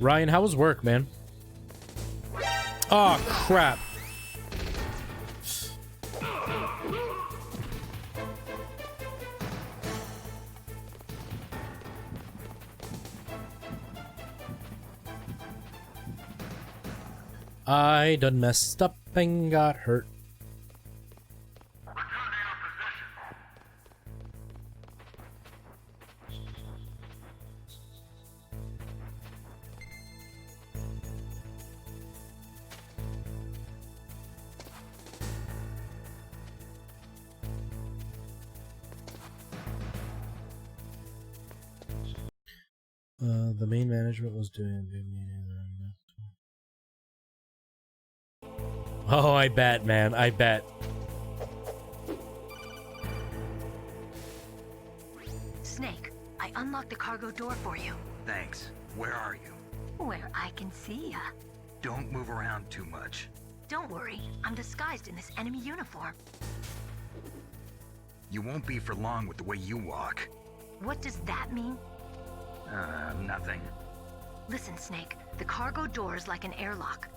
Ryan, how was work, man? Oh, crap. I done messed up and got hurt. The main management was doing. Oh, I bet, man. I bet. Snake, I unlocked the cargo door for you. Thanks. Where are you? Where I can see ya. Don't move around too much. Don't worry, I'm disguised in this enemy uniform. You won't be for long with the way you walk. What does that mean? Nothing. Listen, Snake, the cargo door is like an airlock.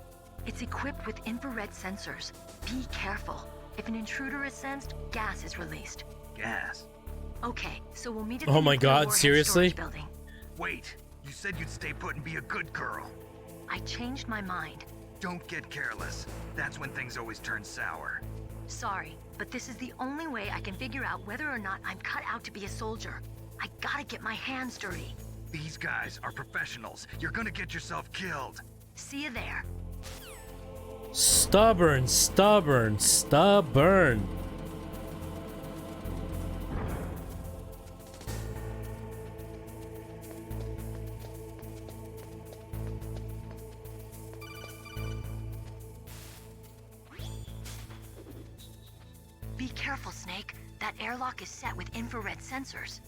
It's equipped with infrared sensors. Be careful. If an intruder is sensed, gas is released. Gas? Okay, so we'll meet at Oh the my nuclear God, warhead seriously? storage building. Wait, you said you'd stay put and be a good girl. I changed my mind. Don't get careless. That's when things always turn sour. Sorry, but this is the only way I can figure out whether or not I'm cut out to be a soldier. I gotta get my hands dirty. These guys are professionals. You're gonna get yourself killed. See you there. Stubborn, stubborn, stubborn. Be careful, Snake. That airlock is set with infrared sensors.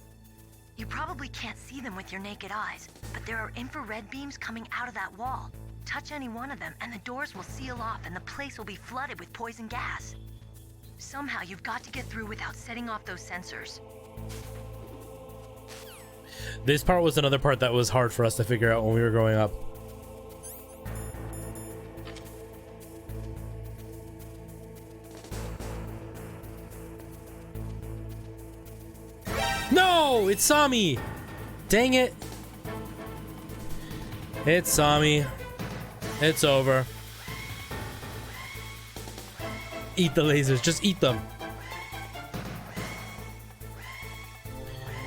You probably can't see them with your naked eyes, but there are infrared beams coming out of that wall. Touch any one of them and the doors will seal off and the place will be flooded with poison gas. Somehow you've got to get through without setting off those sensors. This part was another part that was hard for us to figure out when we were growing up. No! It saw me! Dang it! It saw me. It's over. Eat the lasers. Just eat them.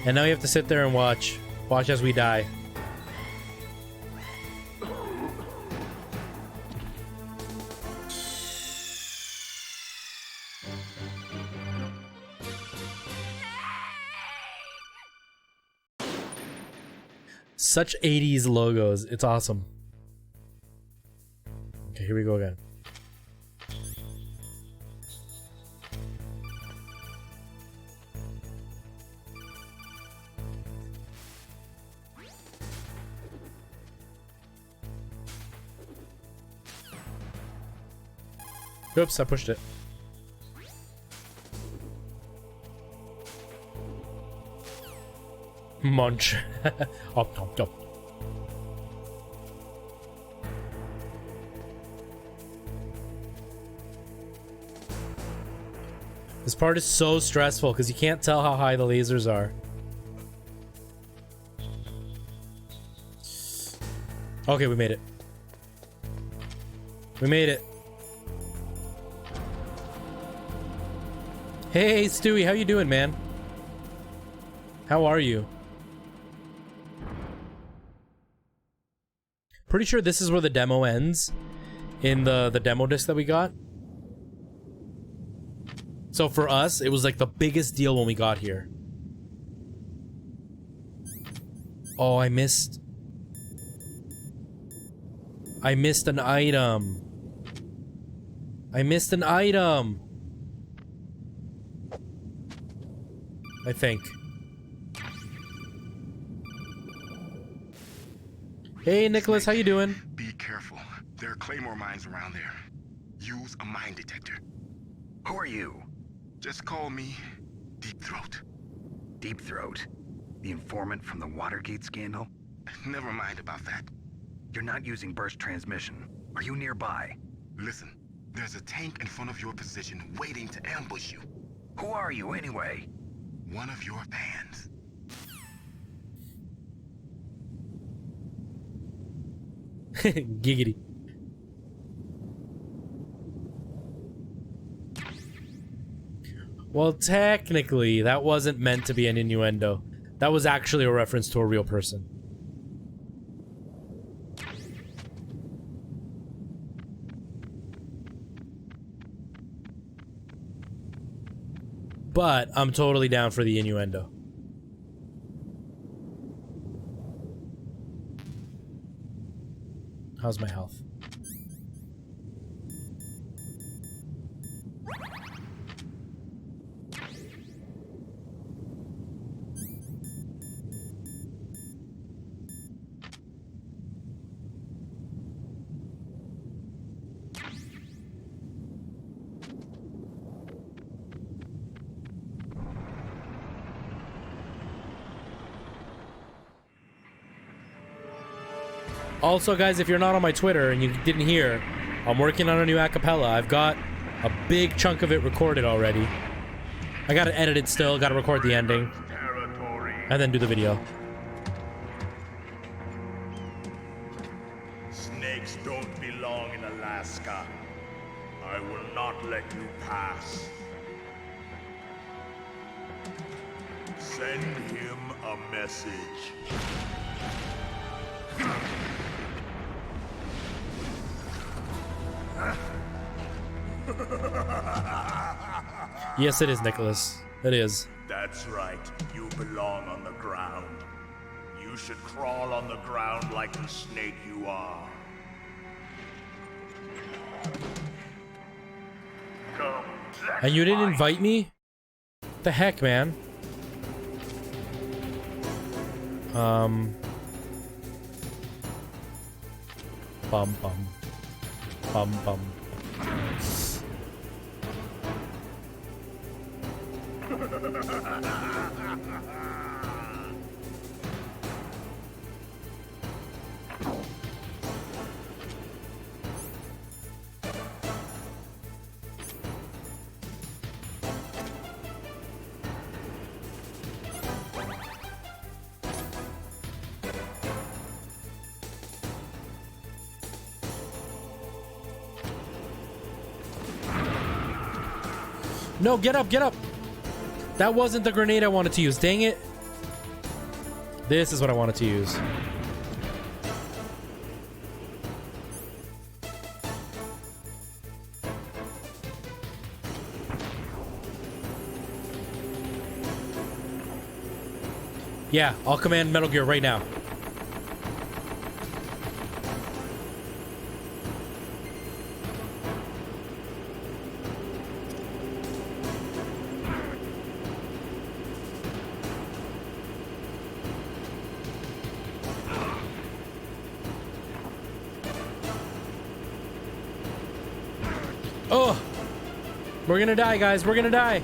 And now you have to sit there and watch. Watch as we die. Such 80s logos. It's awesome. Okay, here we go again. Oops, I pushed it. Munch. Up, up, up. This part is so stressful because you can't tell how high the lasers are. Okay, we made it. We made it. Hey, Stewie, how you doing, man? How are you? Pretty sure this is where the demo ends in the demo disc that we got. So for us, it was like the biggest deal when we got here. Oh, I missed an item. I missed an item. I think. Hey, Nicholas, how you doing? Be careful. There are claymore mines around there. Use a mine detector. Who are you? Just call me Deep Throat. Deep Throat? The informant from the Watergate scandal? Never mind about that. You're not using burst transmission. Are you nearby? Listen, there's a tank in front of your position waiting to ambush you. Who are you anyway? One of your fans. Giggity. Well, technically, that wasn't meant to be an innuendo. That was actually a reference to a real person. But I'm totally down for the innuendo. How's my health? Also, guys, if you're not on my Twitter and you didn't hear, I'm working on a new acapella. I've got a big chunk of it recorded already. I gotta edit it still, gotta record the ending, and then do the video. Snakes don't belong in Alaska. I will not let you pass. Send him a message. Yes, it is, Nicholas. It is. That's right. You belong on the ground. You should crawl on the ground like the snake you are. Come. And you didn't invite me? What the heck, man? Bum bum. Bum bum. No, get up, get up! That wasn't the grenade I wanted to use, dang it! This is what I wanted to use. Yeah, I'll command Metal Gear right now. Oh! We're gonna die, guys. We're gonna die.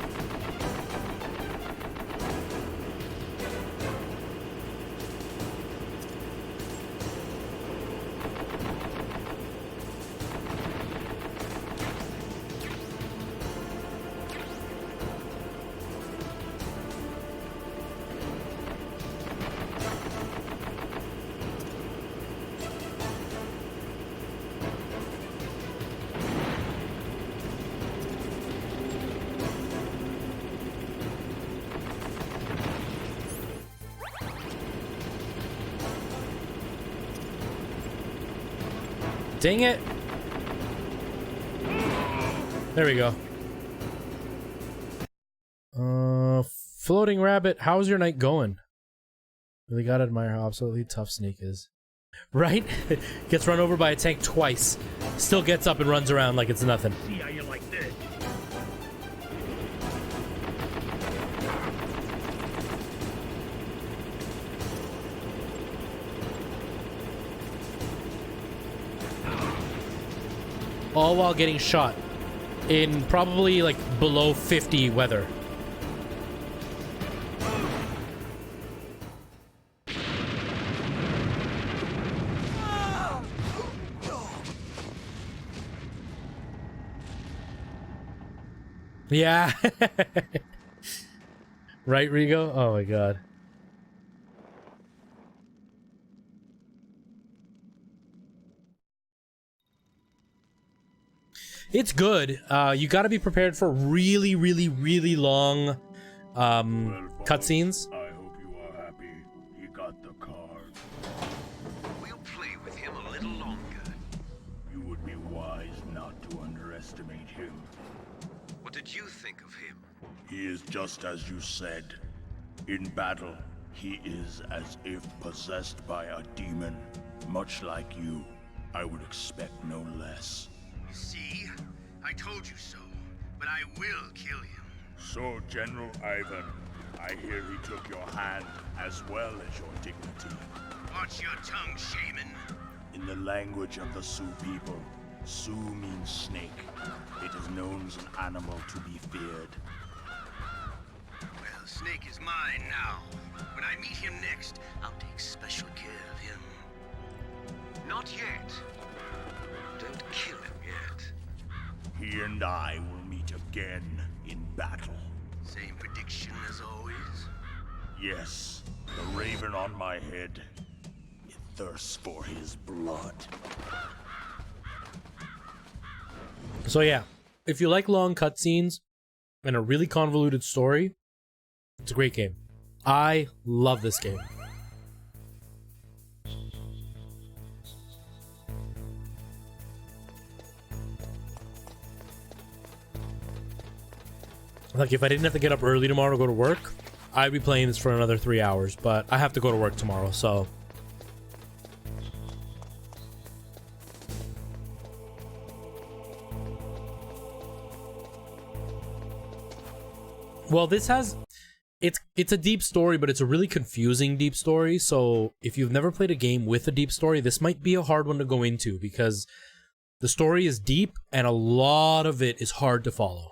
Dang it. There we go. Floating Rabbit, how's your night going? Really gotta admire how absolutely tough Snake is. Right? Gets run over by a tank twice. Still gets up and runs around like it's nothing. See how you like this. All while getting shot in probably like below 50 weather. Yeah. Right, Rigo? Oh my god. It's good. You gotta be prepared for really, really, really long cutscenes. I hope you are happy. He got the card. We'll play with him a little longer. You would be wise not to underestimate him. What did you think of him? He is just as you said. In battle, he is as if possessed by a demon. Much like you, I would expect no less. See? I told you so, but I will kill him. So, General Ivan, I hear he took your hand as well as your dignity. Watch your tongue, shaman. In the language of the Sioux people, Sioux means snake. It is known as an animal to be feared. Well, Snake is mine now. When I meet him next, I'll take special care of him. Not yet. Don't kill him yet. He and I will meet again in battle. Same prediction as always? Yes, the raven on my head. It thirsts for his blood. So yeah, if you like long cutscenes and a really convoluted story, it's a great game. I love this game. Like, if I didn't have to get up early tomorrow to go to work, I'd be playing this for another 3 hours, but I have to go to work tomorrow, so... Well, this has... It's a deep story, but it's a really confusing deep story, so if you've never played a game with a deep story, this might be a hard one to go into, because the story is deep, and a lot of it is hard to follow.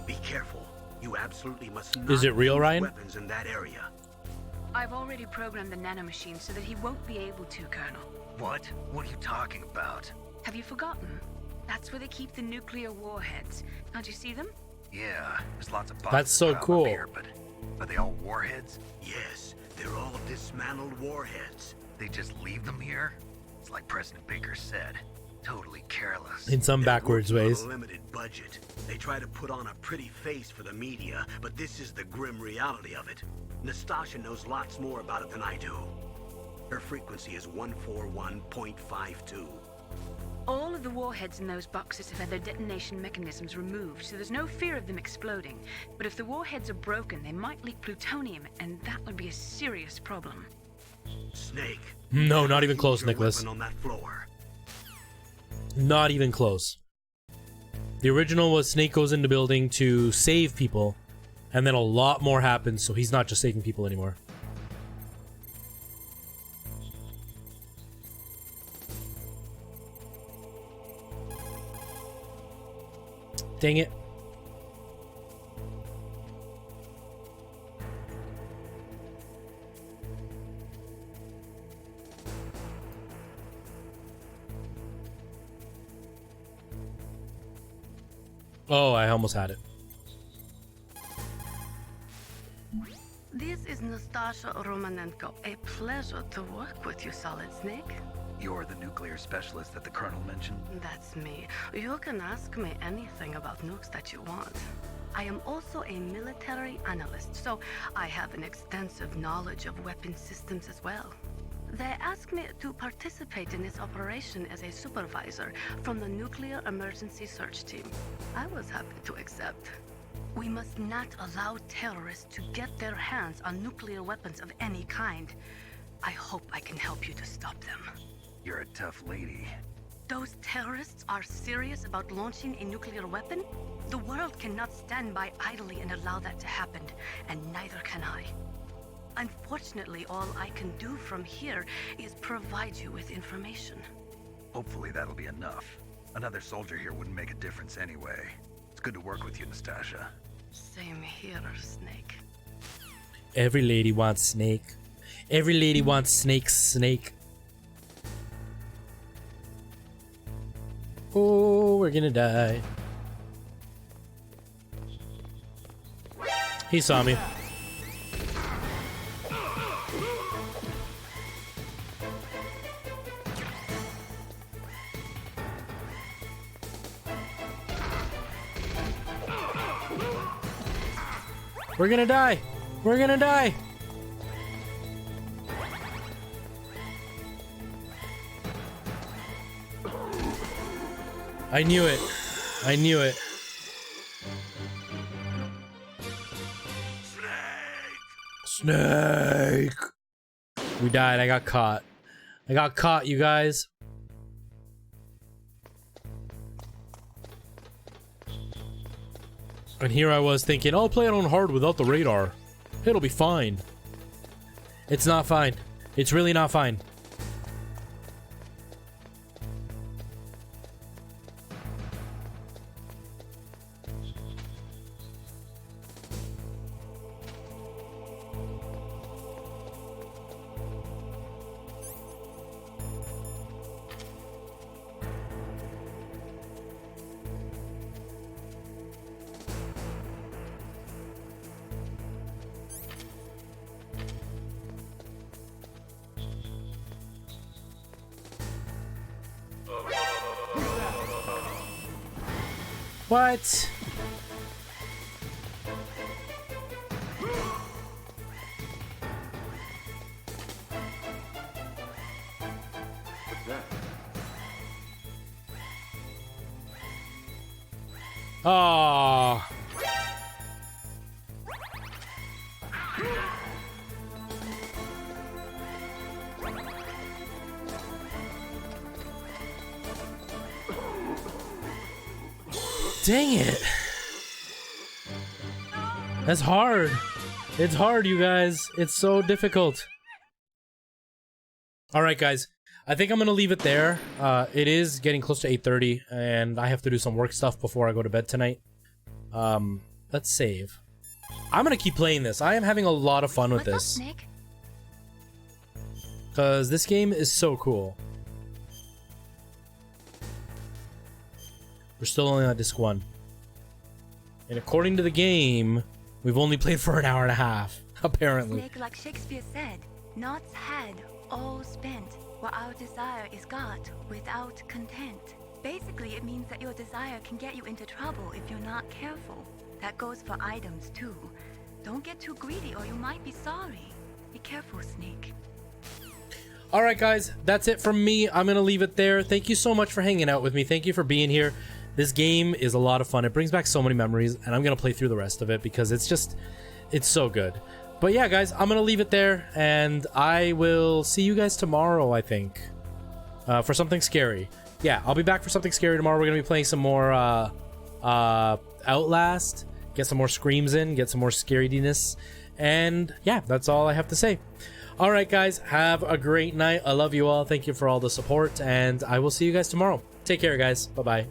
Be careful. You absolutely must not Is it real, use Ryan? weapons in that area. I've already programmed the nanomachine so that he won't be able to, Colonel. What? What are you talking about? Have you forgotten? That's where they keep the nuclear warheads. Can't you see them? Yeah, there's lots of boxes That's so piled up cool. here, but are they all warheads? Yes, they're all dismantled warheads. They just leave them here? It's like President Baker said. Totally careless. In some backwards They're working ways. on a limited budget. They try to put on a pretty face for the media, but this is the grim reality of it. Nastasha knows lots more about it than I do. Her frequency is 141.52. All of the warheads in those boxes have had their detonation mechanisms removed, so there's no fear of them exploding. But if the warheads are broken, they might leak plutonium, and that would be a serious problem. Snake. No, not even use close, your Nicholas. weapon on that floor. Not even close. The original was Snake goes into building to save people, and then a lot more happens, so he's not just saving people anymore. Dang it. Oh, I almost had it. This is Nastasha Romanenko. A pleasure to work with you, Solid Snake. You're the nuclear specialist that the Colonel mentioned? That's me. You can ask me anything about nukes that you want. I am also a military analyst, so I have an extensive knowledge of weapon systems as well. They asked me to participate in this operation as a supervisor from the Nuclear Emergency Search Team. I was happy to accept. We must not allow terrorists to get their hands on nuclear weapons of any kind. I hope I can help you to stop them. You're a tough lady. Those terrorists are serious about launching a nuclear weapon? The world cannot stand by idly and allow that to happen, and neither can I. Unfortunately, all I can do from here is provide you with information. Hopefully that'll be enough. Another soldier here wouldn't make a difference anyway. It's good to work with you, Nastasha. Same here, Snake. Every lady wants Snake. Every lady wants Snake. Oh, we're gonna die. He saw me. We're gonna die. We're gonna die. I knew it. I knew it. Snake. We died. I got caught. I got caught, you guys. And here I was thinking, I'll play it on hard without the radar. It'll be fine. It's not fine. It's really not fine. What? What's that? Ah. Dang it. That's hard. It's hard, you guys. It's so difficult. Alright, guys. I think I'm gonna leave it there. It is getting close to 8:30, and I have to do some work stuff before I go to bed tonight. Let's save. I'm gonna keep playing this. I am having a lot of fun with this. Because this game is so cool. We're still only on disc 1. And according to the game, we've only played for an hour and a half, apparently. Snake, like Shakespeare said, naught's had, all spent, where our desire is got without content. Basically, it means that your desire can get you into trouble if you're not careful. That goes for items, too. Don't get too greedy or you might be sorry. Be careful, Snake. Alright, guys, that's it from me. I'm gonna leave it there. Thank you so much for hanging out with me. Thank you for being here. This game is a lot of fun. It brings back so many memories, and I'm gonna play through the rest of it because it's so good. But yeah, guys, I'm gonna leave it there, and I will see you guys tomorrow, I think, for something scary. Yeah, I'll be back for something scary tomorrow. We're gonna be playing some more Outlast, get some more screams in, get some more scariness, and yeah, that's all I have to say. All right, guys, have a great night. I love you all. Thank you for all the support, and I will see you guys tomorrow. Take care, guys. Bye-bye.